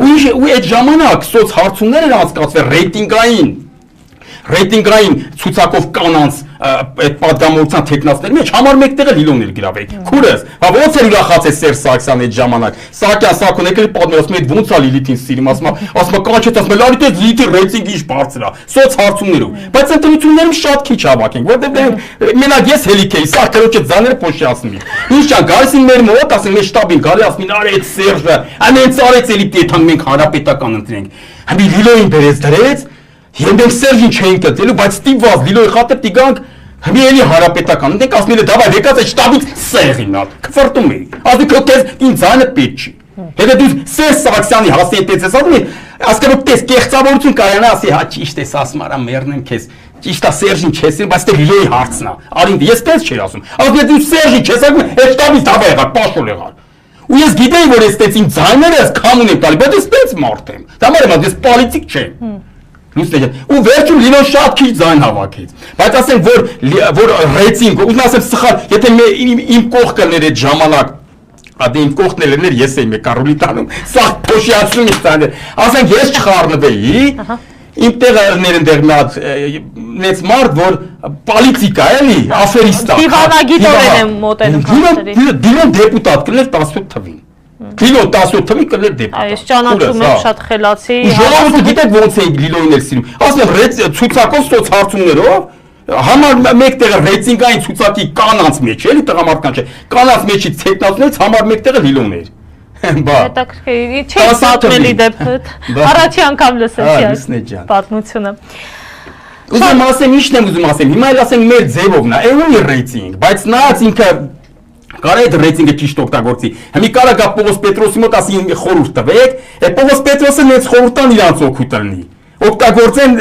Ու այդ ժամանակ սոց հարցումներ են անցկացվել ռեյտինգային ցուցակով կանանց այդ պատգամավորության տեխնացիների մեջ համար մեկտեղը լիլոներ գրավեք։ Քուրս, հա ո՞նց էր ուրախացել Սերժ Սարգսյանը այդ ժամանակ։ Սարգսյան եկել պատմում, ասում է ո՞նց է Լիլիթին սիրում, ասում է կանչեց, ասում է լարի դե Լիլիթի ռեյտինգը ինչ բարձր է, սոց հարցումներով։ Բայց ընտրություններում շատ քիչ հավաքենք, որտեղ մենակ ես հելիք էի, սա քրոջը ձաները փոշիացնի։ Ինչ չան գալիս են մեր մոտ, ասեն մեր շտաբին գալի, ասում են արի այդ Սերժը, ամեն ծարեց էլի դեթան մենք հանրապետական ընտրենք։ Համի Լիլոին դրեց, եւ մենք Սերժին չէինք դելու, բայց ստիպված Լիլոյի խաթը տիգանք Հմի էլի հարապետական, ընտենք ասմիլը դավայ եկած է շտաբից սեղին ալ, կվրտում էի, ասդի քո կեզ ինձ ձայնը պետք չի։ Հետո դու Սերժ Սարգսյանի հասիետեց ես ասում ասկերոք տես կեղծավորություն կարյանա ասի հա ճիշտ ես ասում արա մեռնեմ քեզ, ճիշտ է Սերժին չես սիրում, բայց դե Լիլոյի հարցն է, արին ես տես չէր ասում, ասում դու Սերժին չես ասում, այդ շտաբից դավայ եղար, պաշոլ եղար։ Ու ես գիտեի որ ես տես իմ ձայները ես քամուն եմ տալի, բայց ես տես մարդ եմ, դա մարդ ես պոլիտիկ չեմ։ Ու վերջում Լիլոն շատ քիչ ձայն հավաքեց, բայց ասենք որ ռեյտինգ, ուզում ասեմ սխալ, եթե իմ կողքներ այդ ժամանակ, ադե իմ կողքներն էր ես էի մեկ առուլի տանում, սա փոշիացնում եմ տանել, ասենք ես չխառնվեի, իմ տեղերներ ընդեղ մի հատ նենց մարդ, որ պոլիտիկա էլի, աֆերիստա, դիվանագիտորեն եմ մոտենում քարտերի։ Դիլոն դեպուտատ կլներ 17 թվին։ Լիլոն 17 թվին կլներ դեպուտատ։ Այս ճանաչում եմ շատ խելացի։ Ժողովուրդը գիտեք ոնց է Լիլոին էլ սիրում։ Ասում ցուցակով սոց հարցումներով համար մեկտեղը ռեյտինգային ցուցակի կանանց մեջ էլի տղամարդկանց չէ։ Կանանց մեջից ցեկնածներից համար մեկտեղը Լիլոն էր։ Բա։ Հետաքրքիր, չի պատմելի դեպքը։ Առաջի անգամ լսեցի պատմությունը։ Ուզում ասեմ, ի՞նչն եմ ուզում ասեմ։ Հիմա էլ ասենք մեր ձևովն է, էլի ռեյտինգ, բայց նայած ինքը կարա այդ ռեյտինգը ճիշտ օգտագործի։ Հիմա կարա գա Պողոս Պետրոսի մոտ ասի խորհուրդ տվեք, այդ Պողոս Պետրոսը նենց խորհուրդան իրանց օգուտ լինի։ Օգտագործեն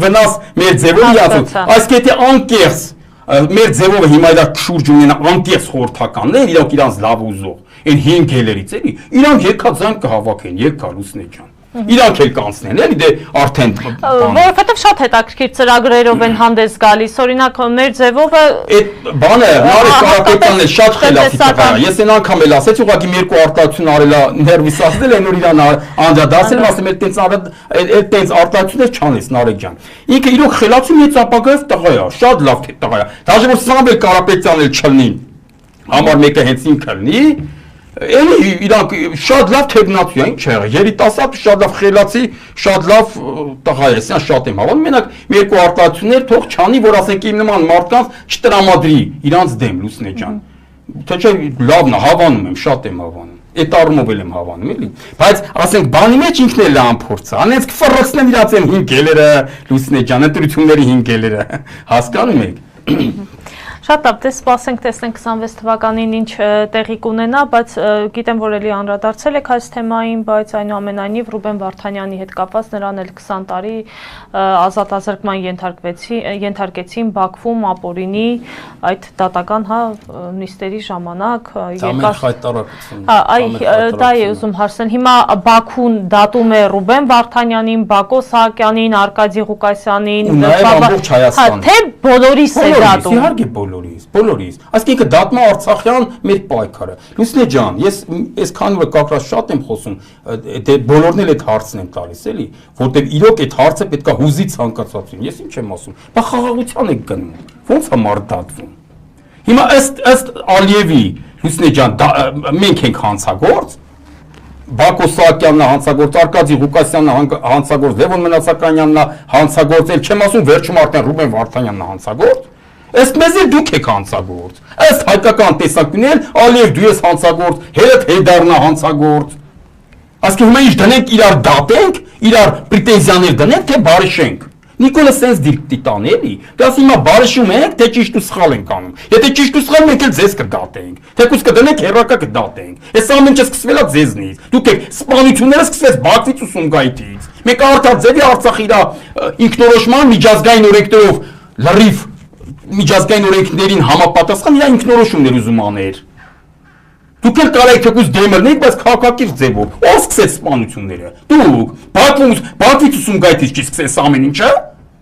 վնաս մեր ձևով իրացում։ Այս կետի անկեղծ մեր ձևովը հիմա դա շուրջ ունենա անկեղծ խորհրդականներ, իրանք իրանց լավ ուզող, այն 5 հելերից էլի, իրանք եկա ձայն կհավաքեն, եկա Լուսնե ջան։ Իրանք էլ կանցնեն, էլի դե արդեն որովհետև շատ հետաքրքիր ծրագրերով են հանդես գալիս, օրինակ մեր ձևովը այդ բանը Նարեկ Կարապետյանն էլ շատ խելացի տղա է։ Ես այն անգամ էլ ասեցի, ուղղակի մի երկու արտահայտություն արելա ներվիս ասել են, որ իրան անդրադարձել եմ, ասեմ այդ տենց արտահայտություններ չանես Նարեկ ջան։ Ինքը իրոք խելացի մեծ ապագայով տղա է, շատ լավ տղա է։ Դաժե որ Սամվել Կարապետյանն էլ չլինի, համար մեկը հենց ինքը լինի, էլի իրանք շատ լավ տեխնացիա ինչ եղա, երիտասարդ շատ լավ խելացի, շատ լավ տղա է, սա շատ եմ հավանում, մենակ մի երկու արտահայտություններ թող չանի, որ ասենք իմ նման մարդկանց չտրամադրի իրանց դեմ Լուսնե ջան։ Թե չէ լավն է, հավանում եմ, շատ եմ հավանում։ Այդ առումով էլ եմ հավանում, էլի։ Բայց ասենք բանի մեջ ինքն էլ ամփորձ է, անենց կֆռռցնեն իրանց այն 5 գելերը Լուսնե ջան, ընտրությունների 5 գելերը, հասկանում եք։ Շատ լավ, դե սպասենք տեսնենք 26 թվականին ինչ տեղի կունենա, բայց գիտեմ, որ էլի անդրադարձել եք այս թեմային, բայց այնուամենայնիվ Ռուբեն Վարդանյանի հետ կապված նրան էլ 20 տարի ազատազրկման ենթարկեցին Բաքվում ապօրինի այդ դատական նիստերի ժամանակ դա է ուզում հարցնել։ Հիմա Բաքուն դատում է Ռուբեն Վարդանյանին, Բակո Սահակյանին, Արկադի Ղուկասյանին, թե բոլորիս է դատում։ Իհարկե բոլորիս, այսինքն դատմա Արցախյան մեր պայքարը։ Լուսնե ջան, ես այսքան որ կակրած շատ եմ խոսում, դե բոլորն էլ այդ հարցն են տալիս, էլի, որտեղ իրոք այդ հարցը պետքա հուզի ցանկացածին։ Ես ինչ եմ ասում, բա խաղաղության եք գնում, ո՞նց է մարդ դատվում։ Հիմա ըստ Ալիևի, Լուսնե ջան, մենք ենք հանցագործ, Բակո Սահակյանն է հանցագործ, Արկադի Ղուկասյանն է հանցագործ, Լևոն Մնացականյանն է հանցագործ, էլ չեմ ասում վերջում արդեն Ռուբեն Վարդանյանն է հանցագործ։ Ըստ մեզ էլ դուք եք հանցագործ, ըստ հայկական տեսակետին էլ Ալիև դու ես հանցագործ, Հերեթ Հեյդարն է հանցագործ։ Այսինքն հիմա ինչ դնենք իրար դատենք, իրար պրետենզիաներ դնենք, թե բարիշենք։ Նիկոլը սենց դիրք տան էլի, դե ասի հիմա բարիշում ենք, թե ճիշտ ու սխալ ենք անում։ Եթե ճիշտ ու սխալ մենք էլ ձեզ կդատենք, թեկուզ կդնենք հերակա կդատենք։ Այս ամեն ինչը սկսվել է ձեզնից։ Դուք եք սպանությունները սկսվեց Բաքվից ու Սումգայիթից։ Մեկ արդարձևի Արցախի իր ինքնորոշման միջազգային օրենքներով լրիվ միջազգային օրենքներին համապատասխան իր ինքնորոշումներ ուզում աներ։ Դուք էլ կարեք թեկուզ դեմերնեիք, բայց քաղաքակիրթ ձևով։ Ո՞վ սկսեց սպանությունները։ Դուք Բաքվից ու Սումգայիթից չի սկսես ամեն ինչը։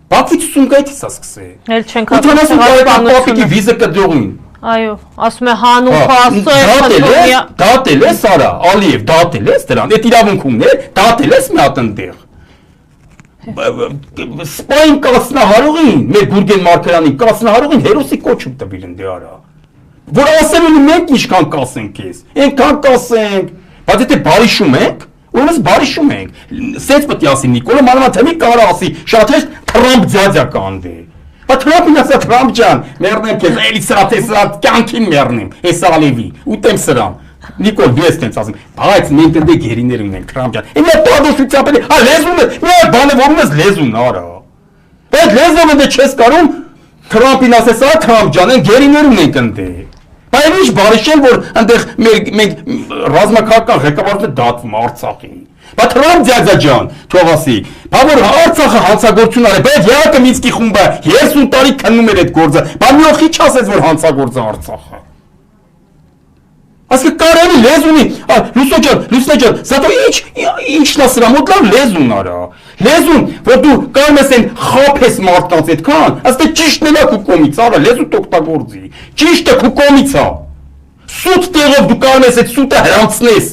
Բաքվից ու Սումգայիթից է սկսել։ Էլ չենք ասում վիզը կդողին։ Այո, ասում է հանուն փաստը դատել է Սարա, Ալիև դատել է դրան։ Այդ իրավունք ունի, դատել է մի հատ ընդեղ։ սպային կասնահարողին, մեր Գուրգեն Մարգարյանին կասնահարողին հերոսի կոչում տվել են դե արա։ Որ ասել ունի մենք ինչքան կասենք քեզ, այնքան կասենք, բայց եթե բարիշում ենք, ուրեմն բարիշում ենք։ Սենց պետք է ասի Նիկոլը, մանավանդ թե մի կարող ասի, շատ հեշտ Թրամփ ձյաձա կանդե։ Բայց Թրամփին ասա Թրամփ ջան, մեռնեմ քեզ, էլի սրա կյանքին մեռնեմ, էս ալիվի, ուտեմ սրան։ Նիկոլ, դու ես տենց ասում, բայց մենք դե գերիներ ունենք Թրամփ ջան։ Ինձ պատասխանությամբ էլի, հա լեզուն է, մի հատ բանը որն ես լեզուն արա։ Բայց լեզուն դե չես կարող Թրամփին ասես, ա Թրամփ ջան, են գերիներ ունենք ընդ։ Բայց ինչ բարիշել որ այնտեղ մենք ռազմաքաղաքական ղեկավարությունը դատվում Արցախին։ Բայց Թրամփ ձյաձա ջան, թող ասի, բա որ Արցախը հանցագործություն արել, բայց ԵԱԿ Մինսկի խումբը 30 տարի քննում էր այդ գործը։ Բա մի օխի չասեց որ հանցագործ է Արցախը։ Ասկե կարելի լեզունի, Լուսնե ջան, զատո ինչն է սրա մոտ լավ լեզուն արա։ Լեզուն, որ դու կարող ես այն խափես մարդկանց այդքան, ասկե ճիշտն է քո կողմից, արա, լեզու օգտագործի։ Ճիշտը քո կողմից է։ Սուտ տեղով դու կարող ես այդ սուտը հրանցնես։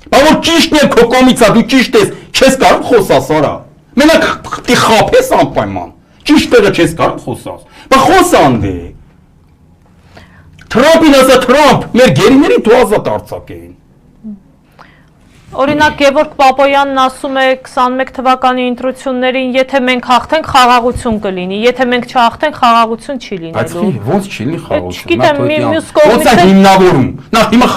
Բա որ ճիշտն է քո կողմից է, դու ճիշտ ես, չես կարող խոսաս, արա։ Մենակ պիտի խափես անպայման։ Ճիշտ տեղը չես կարող խոսաս։ Բա խոսանդ է։ Թրամփին ասա Թրամփ, մեր գերիներին դու ազատ արձակեին։ Օրինակ Գևորգ Պապոյանն ասում է 21 թվականի ընտրություններին, եթե մենք հաղթենք, խաղաղություն կլինի, եթե մենք չհաղթենք, խաղաղություն չի լինելու։ Բայց ոնց չի լինի խաղաղություն։ Չգիտեմ, մյուս կողմից ոնց է հիմնավորում։ Նա հիմա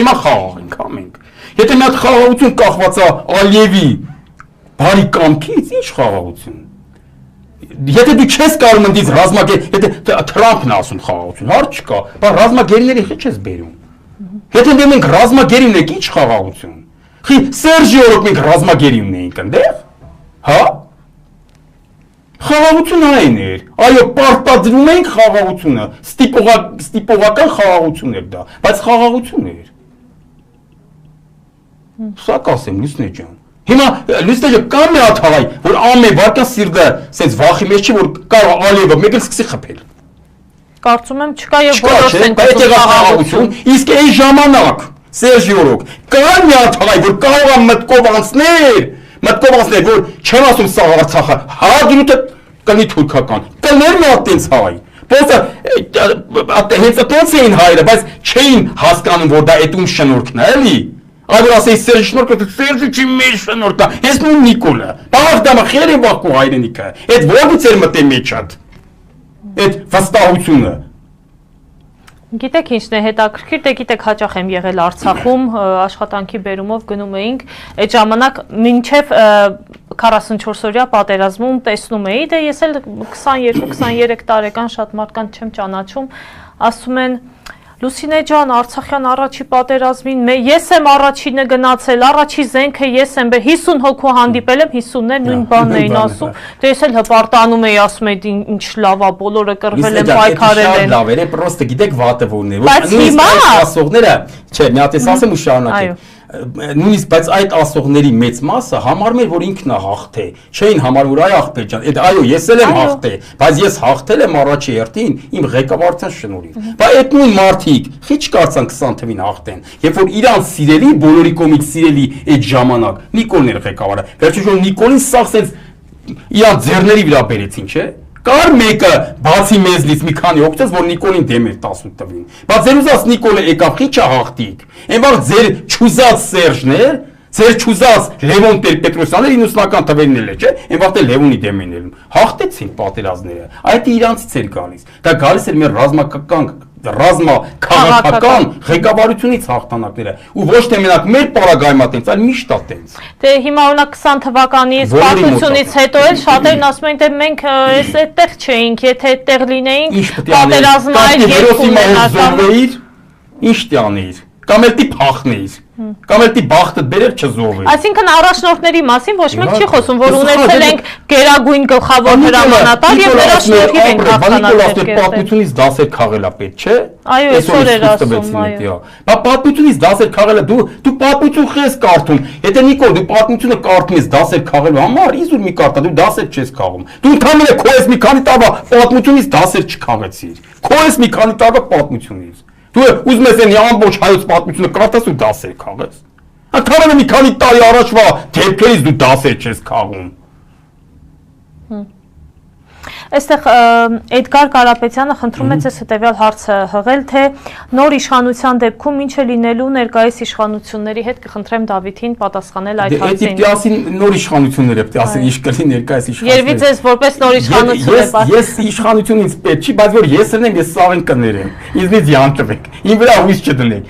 հիմա խաղաղ ենք հա մենք։ Եթե մի հատ խաղաղություն կախված է Ալիևի բարի կամքից, ինչ խաղաղություն։ Եթե դու չես կարող ընդից ռազմագեր, եթե Թրամփն ասում խաղաղություն, հարց չկա, բա ռազմագերիների խի չես բերում։ Եթե դե մենք ռազմագերի ունենք, ինչ խաղաղություն։ Խի Սերժի օրոք մենք ռազմագերի ունեինք այնտեղ, հա։ Խաղաղություն այն էր։ Այո, պարտադրում ենք խաղաղությունը, ստիպողական խաղաղություն էր դա, բայց խաղաղություն էր։ Սա կասեմ, Լուսնե ջան։ Հիմա Լուսնե ջան կա մի հատ հայ, որ ամեն վարկան սիրտը սենց վախի մեջ չի, որ կարող Ալիևը մեկ էլ սկսի խփել։ Կարծում եմ չկա եւ բոլորս են խաղաղություն, իսկ այն ժամանակ Սերժի օրոք կա մի հատ հայ, որ կարող է մտքով անցնել, որ չեմ ասում սա Արցախը, հա դրուտը կլինի թուրքական, կներ մի հատ տենց հայ։ Ոնց հենց այդպես էին հայրը, բայց չէին հասկանում, որ դա այդ ում շնորհքն է, էլի։ Այդուր ասեի Սերժի շնորհքը, Սերժի չի մեր շնորհքը, հենց նույն Նիկոլը։ Բաղդամը խեր է վախու հայրենիքը, այդ ո՞րից էր մտե մեջ այդ վստահությունը։ Գիտեք ինչն է հետաքրքիր, դե գիտեք հաճախ եմ եղել Արցախում, աշխատանքի բերումով գնում էինք, այդ ժամանակ մինչև 44-օրյա պատերազմում տեսնում էի, դե ես էլ 22-23 տարեկան շատ մարդկանց չեմ ճանաչում, ասում են Լուսինե ջան, Արցախյան առաջի պատերազմին ես եմ առաջինը գնացել, առաջի զենքը ես եմ 50 հոգու հանդիպել եմ, 50-ներ նույն բանն էին ասում, դե ես էլ հպարտանում էի, ասում էի ինչ լավ է, բոլորը կռվել են, պայքարել են։ Լավ էր, պրոստը գիտեք վատը որն է, որ նույնիսկ ասողները, չէ, մի հատ ես ասեմ ու շարունակեմ։ Նույնիսկ բայց այդ ասողների մեծ մասը համարում էր որ ինքն է հաղթե, չէին համարում որ այ աղբեր ջան, այո ես էլ եմ հաղթե, բայց ես հաղթել եմ առաջի հերթին իմ ղեկավարության շնորհիվ։ Բայց այդ նույն մարդիկ քիչ կարծան 20 թվին հաղթեն, երբ որ իրանց սիրելի բոլորի կողմից սիրելի այդ ժամանակ Նիկոլն էր ղեկավարը։ Վերջում Նիկոլին սա sense իրանց ձեռների վրա բերեցին, չէ՞։ Կար մեկը բացի մեզնից մի քանի օգտես, որ Նիկոլին դեմ էր 18 տվին։ Բայց ձեր ուզած Նիկոլը եկավ խիչը հաղթիկ։ Այն բան ձեր չուզած Սերժն էր, ձեր չուզած Լևոն Տեր-Պետրոսյանն 90-ական թվերին էլ է, չէ՞։ Այն վաղ Լևոնի դեմ էին ելնում։ Հաղթեցին պատերազմները։ Այդ իրանցից էր գալիս։ Դա գալիս էր մեր ռազմաքաղաքական ղեկավարությունից հաղթանակները ու ոչ թե մենակ մեր պարագայմա տենց, այլ միշտ է տենց։ Դե հիմա օրինակ 20 թվականի սպառնությունից հետո էլ շատերն ասում են դե մենք էս այդտեղ չէինք, եթե այդտեղ լինեինք, պատերազմն այլ երկու մենական ինչ տանեիր, կամ էլ տի փախնեիր, կամ էլ տի բախտդ բերեր չզովեիր։ Այսինքն առաջնորդների մասին ոչ մեկ չի խոսում, որ ունեցել ենք գերագույն գլխավոր հրամանատար եւ նրա շնորհիվ ենք հաղթանակներ կերտել։ Պատմությունից դասեր քաղելա պետք չէ։ Այո, այսօր էր ասում, այո։ Բա պատմությունից դասեր քաղելը դու պատմություն խես կարդում։ Եթե Նիկոլ դու պատմությունը կարդում ես դասեր քաղելու համար, իզուր մի կարտա դու դասեր չես քաղում։ Դու ընդհանրապես քո ես մի քանի տարվա պատմությունից դասեր չքաղեցիր։ Քո ես մի քանի տարվա պատմությունից։ Դու ուզում ես այն ամբողջ հայոց պատմությունը կարդաս ու դասեր քաղես։ Ընդհանրապես մի քանի տարի առաջվա դեպքերից դու դասեր չես քաղում։ Այստեղ Էդգար Կարապետյանը խնդրում է ձեզ հետևյալ հարցը հղել, թե նոր իշխանության դեպքում ինչ է լինելու ներկայիս իշխանությունների հետ, կխնդրեմ Դավիթին պատասխանել այդ հարցին։ Դե ասին նոր իշխանությունները, պետք է ասեն ինչ կլինի ներկայիս իշխանությունները։ Երևի ձեզ որպես նոր իշխանություն է պատասխան։ Ես իշխանություն ինձ պետք չի, բայց որ ես ելնեմ, ես սաղին կներեմ։ Ինձնից յան տվեք։ Իմ վրա հույս չդնեք։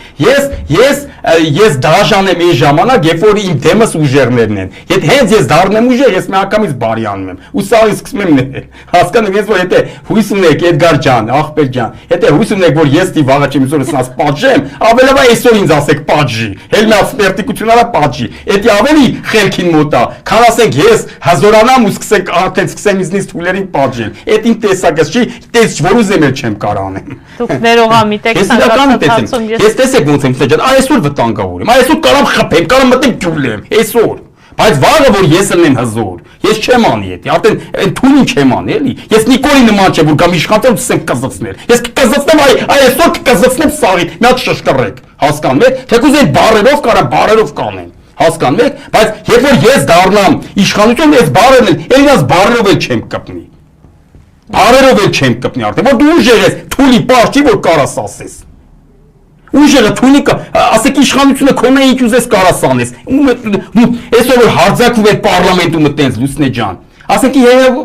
Ես դաշան եմ այն ժամանակ, երբ որ իմ դեմս ուժերներն են։ Եթե հենց ես դառնեմ ուժեր, ես միանգամից բարի անում եմ։ Ու սաղին սկսում եմ ներել։ Հասկանում ես, որ եթե հույս ունեք Էդգար ջան, ախպեր ջան, եթե հույս ունեք, որ ես դի վաղը չեմ իսօր ասած պատժեմ, ավելովա այսօր ինձ ասեք պատժի։ Հել մի սպերտիկություն արա պատժի։ Էդի ավելի խելքին մոտ է, քան ասենք ես հազորանամ ու սկսենք արդեն սկսեմ ինձնից թույլերին պատժել։ Էդ իմ տեսակս չի, տես որ ուզեմ էլ չեմ կարող անեմ։ Դուք ներողամիտ եք ցանկացած։ Ես տեսեք ոնց եմ ստեջան, այսօր վտանգավոր եմ։ Այսօր կարամ խփեմ, կարամ մտեմ գյուլեմ, այսօր։ Բայց վաղը որ ես ելնեմ հզոր, ես չեմ անի էդի, արդեն այն թույլին չեմ անի, էլի։ Ես Նիկոլի նման չեմ, որ կամ իշխանություն ցենք կզծնել։ Ես կզծնեմ այսօր կզծնեմ սաղի, մի հատ շշկռեք, հասկանում եք։ Թեկուզ այն բարերով կարամ բարերով կանեն, հասկանում եք, բայց երբ որ ես դառնամ իշխանություն, ես բարերն էլ, իրաց բարերով էլ չեմ կպնի։ Բարերով էլ չեմ կպնի արդեն, որ դու ուժեր ես, թույլի պաշտի, որ կարաս ասես։ Ուժերը թույնիկը, ասեք իշխանությունը քոնը ինչ ուզես կարաս անես։ Այսօր որ հարձակվում եք պարլամենտում մտենց Լուսնե ջան։ Ասեք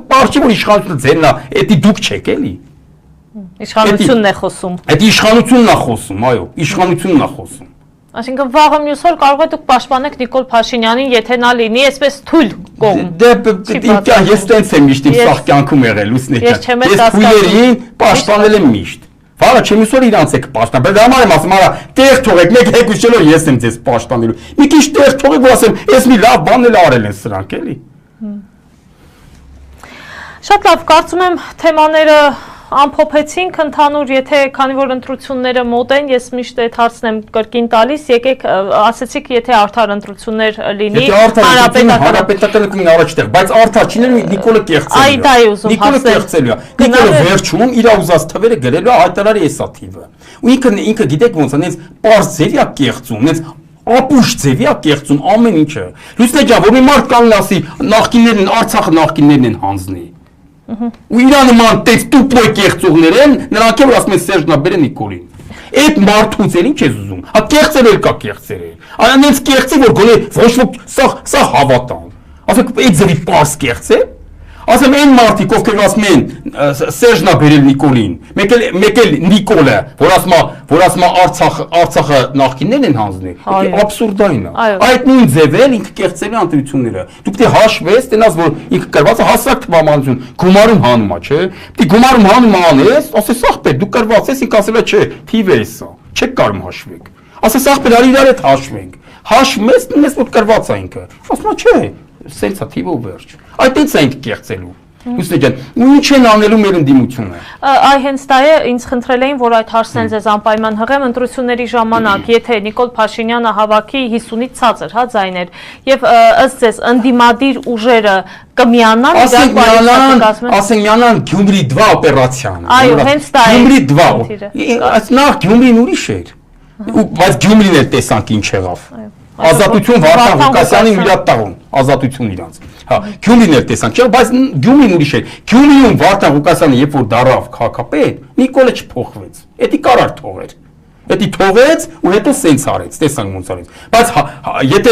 պարչի որ իշխանությունը ձերն է, էդի դուք չեք էլի։ Իշխանությունն է խոսում։ Այդ իշխանությունն է խոսում, այո, իշխանությունն է խոսում։ Այսինքն վաղը մյուս օր կարող է դուք պաշտպանեք Նիկոլ Փաշինյանին, եթե նա լինի այսպես թույլ կողմ։ Դե ես տենց եմ միշտ իմ սաղ կյանքում եղել Լուսնե ջան։ Ես թույլերին պաշտպանել եմ միշտ։ Վաղը չեմ իսօր իրանց եք պաշտպան, բայց համար եմ ասում, արա տեղ թողեք, մեկ եկուս չելով ես եմ ձեզ պաշտպանելու։ Մի քիչ տեղ թողեք, որ ասեմ, ես մի լավ բան էլ արել են սրանք, էլի։ Շատ լավ, կարծում եմ թեմաները ամփոփեցինք ընդհանուր, եթե քանի որ ընտրությունները մոտ են, ես միշտ այդ հարցն եմ կրկին տալիս, եկեք ասեցիք, եթե արդար ընտրություններ լինի, հանրապետականը կլինի առաջտեղ, բայց արդար չի լինի Նիկոլը կեղծելու է։ Նիկոլը վերջում իր ուզած թվերը գրելու է հայտարարի էսա թիվը։ Ու ինքը գիտեք ոնց է, նենց պարզ ձևի է կեղծում, նենց ապուշ ձևի է կեղծում ամեն ինչը։ Լուսնե ջան, որ մի մարդ կանգնի ասի, նախկիններն Արցախը նախկիններն են հանձնի։ Ու իրան նման տես տուպոյ կեղծողներ են, նրանք էլ որ ասում են Սերժնա բերե Նիկոլին։ Այդ մարդուց էլ ինչ ես ուզում։ Հա կեղծել էլ կա կեղծել։ Այնպես կեղծի որ գոնե ոչ ոք սա հավատան։ Ասեք այդ ձևի պարզ կեղծել։ Ասեմ այն մարդիկ ովքեր ասում են Սերժնա բերել Նիկոլին, մեկ էլ Նիկոլը, որ ասում է Արցախը նախկիններն են հանձնել, աբսուրդային է։ Այդ նույն ձևել ինքը կեղծելու ընտրությունները։ Դուք դե հաշվես, տենաս որ ինքը կրված է հասարակ թվամանություն, գումարում հանում է, չէ՞։ Դե գումարում հանում անես, ասես ախպեր, դու կրված ես, ինքը ասել է, չէ, թիվ է սա, չեք կարող հաշվեք։ Ասես ախպեր, արի իրար հետ հաշվենք։ Հաշվես, նես որ կրված է ինքը։ Ասում է, չէ, սենց է թիվը ու վերջ։ Այդ է ինքը կեղծելու։ Լուսնե ջան, ինչ են անելու մեր ընդդիմությունը։ Այ հենց դա է, ինձ խնդրել էին, որ այդ հարցն են ձեզ անպայման հղեմ ընտրությունների ժամանակ, եթե Նիկոլ Փաշինյանը հավաքի 50-ից ցածր, հա, ձայներ, եւ ըստ ձեզ ընդդիմադիր ուժերը կմիանան, ասեն միանան Գյումրի 2 օպերացիան։ Այո, հենց դա է։ Գյումրի 2։ Այս նախ Գյումրին ուրիշ էր։ Բայց Գյումրին էլ տեսանք ինչ եղավ։ Ազատություն Վարդան Ղուկասյանի հյուրատաղում, ազատություն իրանց։ Հա, Գյումրին էլ տեսանք, չէ՞, բայց Գյումրին ուրիշ էր։ Գյումրիում Վարդան Ղուկասյանը երբ որ դարավ քաղաքապետ, Նիկոլը չփոխվեց։ Էդի կարար թողեր։ Էդի թողեց ու հետո սենց արեց, տեսանք ոնց արեց։ Բայց եթե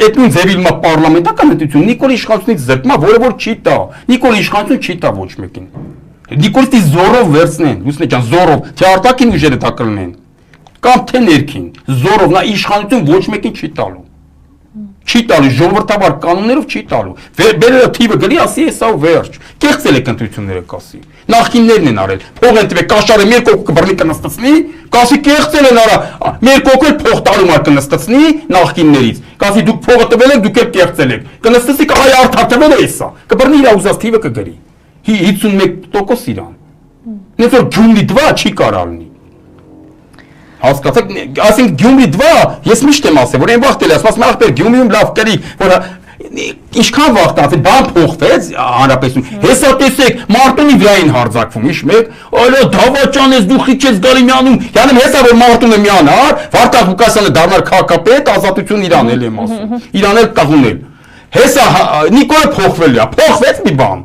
այդ նույն ձևի մա պարլամենտական ընտրություն Նիկոլի իշխանությունից զրկմա, որը որ չի տա։ Նիկոլի իշխանություն չի տա ոչ մեկին։ Նիկոլի զորով վերցնեն, Լուսնե ջան, զորով, թե արտաքին ուժերը դա կլինեն։ Կամ թե ներքին, զորով նա իշխանություն ոչ մեկին չի տալու։ Չի տալու, ժողովրդավար կանոններով չի տալու։ Բերերը թիվը գլի ասի էսա ու վերջ։ Կեղծել եք ընտրությունները կասի։ Նախկիններն են արել։ Փող են տվել, կաշառը մեր կողքը բռնի կնստեցնի, կասի կեղծել են արա։ Մեր կողքը փող տալու մար կնստեցնի նախկիններից։ Կասի դուք փողը տվել եք, դուք էլ կեղծել եք։ Կնստեցի կայ արդար տվել է էսա։ Կբռնի իր ուզած թիվը կգրի։ 51% իրան։ Նենց որ Գյումրի 2 չի կարող լինի։ Հասկացեք, ասենք Գյումրի 2, ես միշտ եմ ասել, որ այն վաղտել է, ասում ախպեր Գյումրիում լավ կրի, որ ինչքան վաղտած է, բան փոխվեց հանրապետություն։ Հեսա տեսեք, Մարտունի վրային հարձակվում, իշ մեկ, այլո Դավաճան ես դու խիչես գալի միանում, յանում հեսա որ Մարտունը միանար, Վարդան Ղուկասյանը դառնար քաղաքապետ, ազատություն իրան էլ եմ ասում։ Իրան էլ տղունել։ Հեսա Նիկոլը փոխվել է, փոխվեց մի բան։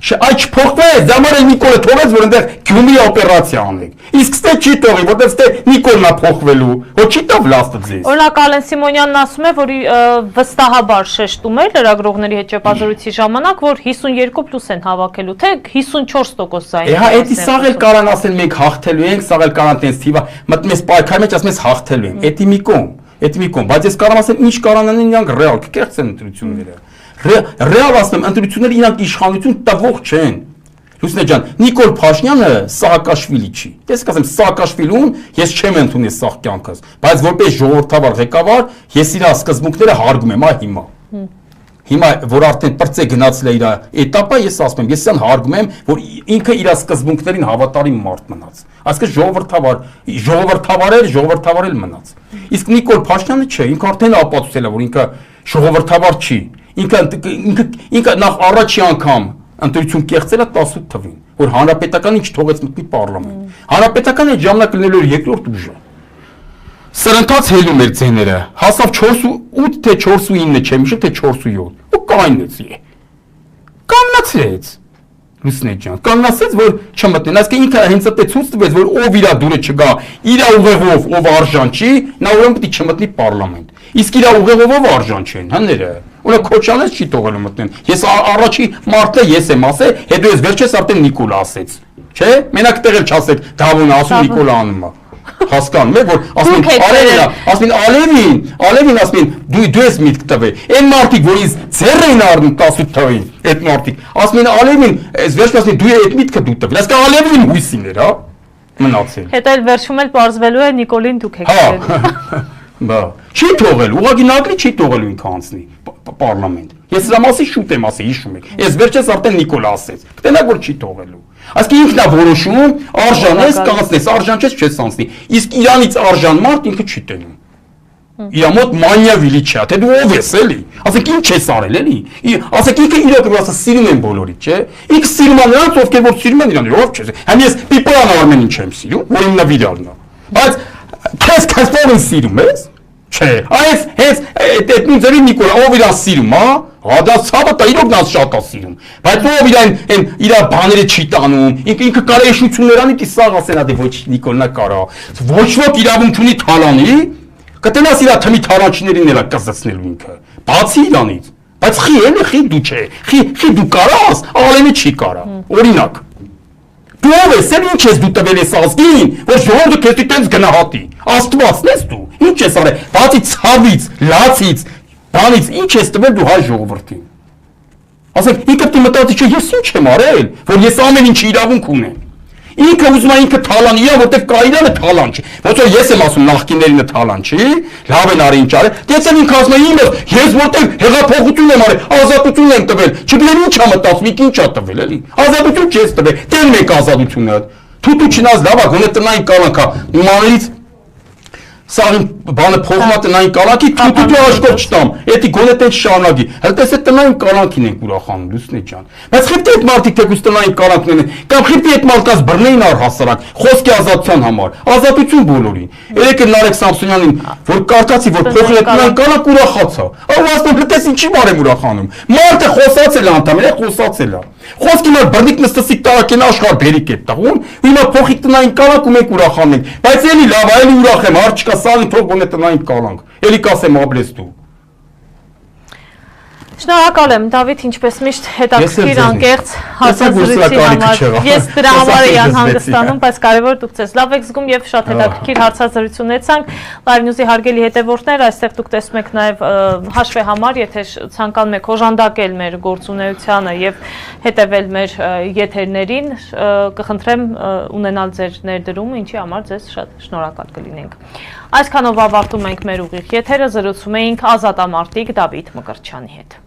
Այդ չփոխվեց, դա համար Նիկոլը թողեց, որ այնտեղ Գյումրի օպերացիա անենք։ Իսկ ստե չի թողի, որտեղ ստե Նիկոլն է փոխվելու, ոչ չի տա վլաստը ձեզ։ Օրինակ Ալեն Սիմոնյանն ասում է, որ վստահաբար շեշտում է լրագրողների հետ ճեպազրույցի ժամանակ, որ 52+ են հավաքելու, թե 54% զայն։ Հա, էդի սաղ էլ կարան ասեն մենք հաղթելու ենք, սաղ էլ կարան տենց թիվա, մտնում ես պայքարի մեջ ասում ես հաղթելու ենք։ Էդի մի կողմ, բայց ես կարամ ասեմ ինչ կարան անեն իրանք ռեալ, կեղծ են ընտրությունները։ Ռեալ ասեմ, ընտրությունները իրանք իշխանություն տվող չեն։ Լուսինե ջան, Նիկոլ Փաշինյանը Սաակաշվիլի չի։ Ես կասեմ Սաակաշվիլուն ես չեմ ընդունել սաղ կյանքս, բայց որպես ժողովրդավար ղեկավար ես իր սկզբունքները հարգում եմ, հիմա։ Հիմա որ արդեն պրծե գնացել է իր էտապը, ես ասում եմ, ես այն հարգում եմ, որ ինքը իր սկզբունքներին հավատարիմ մարդ մնաց։ Այսինքն ժողովրդավար մնաց։ Իսկ Նիկոլ Փաշինյանը չէ, ինքը արդեն ապացուցել է, որ ինքը ժողովրդավար չի։ Ինքը նախ առաջի անգամ ընտրություն կեղծել է 18 թվին, որ հանրապետականը չթողեց մտնի պարլամենտ։ Հանրապետականը այդ ժամանակ լինելու էր երկրորդ ուժը։ Սրընթաց հելում էր ձեները, հասավ 4.8 թե 4.9 չեմ հիշում, թե 4.7 ու կայնեց։ Կաննացրեց։ Լուսինե ջան, կաննացրեց, որ չմտնեն, այսինքն ինքը հենց այդ ցույց տվեց, որ ով իր դուրը չգա, իր ուղեղով ով արժան չի, նա ուրեմն պետք է չմտնի պարլամենտ։ Իսկ իր ուղեղով ով արժան չեն, հները։ Ուրեմն Քոչանես չի թողելու մտնեն։ Ես առաջի մարտը ես եմ ասել, հետո ես վերջես արդեն Նիկոլը ասեց։ Չէ՞։ Մենակ տեղել չասեք, Դավոնը ասում Նիկոլը անում է։ Հասկանում եք, որ ասում Ալևին ասում դու ես միտք տվե։ Այն մարդիկ, որ ինձ ձեռ էին առնում 18 թվին, այդ մարդիկ, ասում Ալևին, այս վերջում ասում դու այդ միտքը դու տվի։ Այսինքն Ալևին հույսին էր, հա, մնացել։ Հետո էլ վերջում էլ պարզվելու է Նիկոլին դուք եք գրել։ Բա, չի թողել, ուղղակի նակլի չի թողելու ինքը անցնի պարլամենտ։ Ես դրա մասին շուտ եմ ասել, հիշում եք։ Ես վերջես արդեն Նիկոլը ասեց։ Կտենակ որ չի թողելու։ Այսինքն ինքն է որոշում, արժան ես կանցնես, արժան չես չես անցնի։ Իսկ իրանից արժան մարդ ինքը չի տենում։ Իր մոտ մանիավիլի չի, թե դու ով ես էլի։ Ասեք ինչ ես արել էլի։ Ասեք ինքը իրոք ասա սիրում են բոլորից, չէ։ Ինքը սիրում է նրանց, ովքեր որ սիրում են իրան, ով չէ։ Համ ես Պիպլան Արմենին չեմ սիրում, որ իննա վիրալն է։ Բայց քեզ քստորին սիրում ես։ Չէ, այս հենց այդ նույնիսկ Նիկոլա ով իրան սիրում, հա, դա ցավը դա իրոք նա շատ է սիրում, բայց ով իրան իր բաները չի տանում, ինքը կարա էշություններ անի, դի սաղ ասենա դե ոչ Նիկոլնա կարա, ոչ ոք իրավունք ունի թալանի, կտնաս իր թմի թարանչիներին էլա կզծնելու ինքը, բացի իրանից, բայց խի էլի խի դու չէ, խի դու կարաս, Ալենը չի կարա, օրինակ Դու ով ես, ինչ ես դու տվել ես ազգին, որ ժողովուրդը քեզ տենց գնահատի։ Աստվածն ես դու։ Ինչ ես արել։ Բացի ցավից, լացից, բանից ինչ ես տվել դու հայ ժողովրդին։ Ասեք, ինքը դու մտածի չէ, ես ինչ եմ արել, որ ես ամեն ինչ իրավունք ունեմ։ Ինքը ուզում է ինքը թալանի է, որտեղ Կայրանը թալան չի։ Ոնց որ ես եմ ասում նախկիներինը թալան չի, լավ են արի ինչ արել։ Դեցել ինքը ասում է իմը, ես որտեղ հեղափոխություն եմ արել, ազատություն եմ տվել։ Չգիտեմ ինչ է մտածում, ինչ է տվել էլի։ Ազատություն չես տվել։ Տեն մեկ ազատությունը։ Թութու չնաս լավ է, գոնե տնային կալանքա։ Իմանալից Սաղին բանը փողմա տնային կալանքի թութու աշխով չտամ, էդի գոնե տենց շարունակի, հələ տես է տնային կալանքին ենք ուրախանում, Լուսինե ջան, բայց խիպտի այդ մարդիկ թեկուզ տնային կալանքն են, կամ խիպտի այդ մարդկաց բռնեին առհասարակ, խոսքի ազատության համար, ազատություն բոլորին, երեկ էլ Նարեկ Սամսոնյանին, որ կարդացի, որ փոխել է տնային կալանք ուրախացա, ասում տես ինչի բարեմ ուրախանում, մարդը խոսացել է անդամել, խոսացել է, խոսքի մար բռնիկ նստսիկ տարակեն աշխար բերիկ էդ տաղում, ու հիմա փոխիկ տնային կալանք ու մենք ուրախանում ենք, բայց էլի լավ, էլի ուրախ եմ, հարց չկա սաղին թող գոնե տնային կալանք, էլի կասեմ աբլես դու։ Շնորհակալ եմ, Դավիթ, ինչպես միշտ հետաքրքիր անկեղծ հարցազրույցի համար։ Ես դրա համար էի անհանգստանում, բայց կարևոր դուք ձեզ լավ եք զգում եւ շատ հետաքրքիր հարցազրույց ունեցանք։ Live News-ի հարգելի հետևորդներ, այստեղ դուք տեսնում եք նաեւ հաշվի համար, եթե ցանկանում եք օժանդակել մեր գործունեությանը եւ հետեւել մեր եթերներին, կխնդրեմ ունենալ ձեր ներդրումը, ինչի համար ձեզ շատ շնորհակալ կլինենք։ Այսքանով ավարտում ենք մեր ուղիղ եթերը, զրուցում էինք ազատամարտիկ Դավիթ Մկրտչյանի հետ։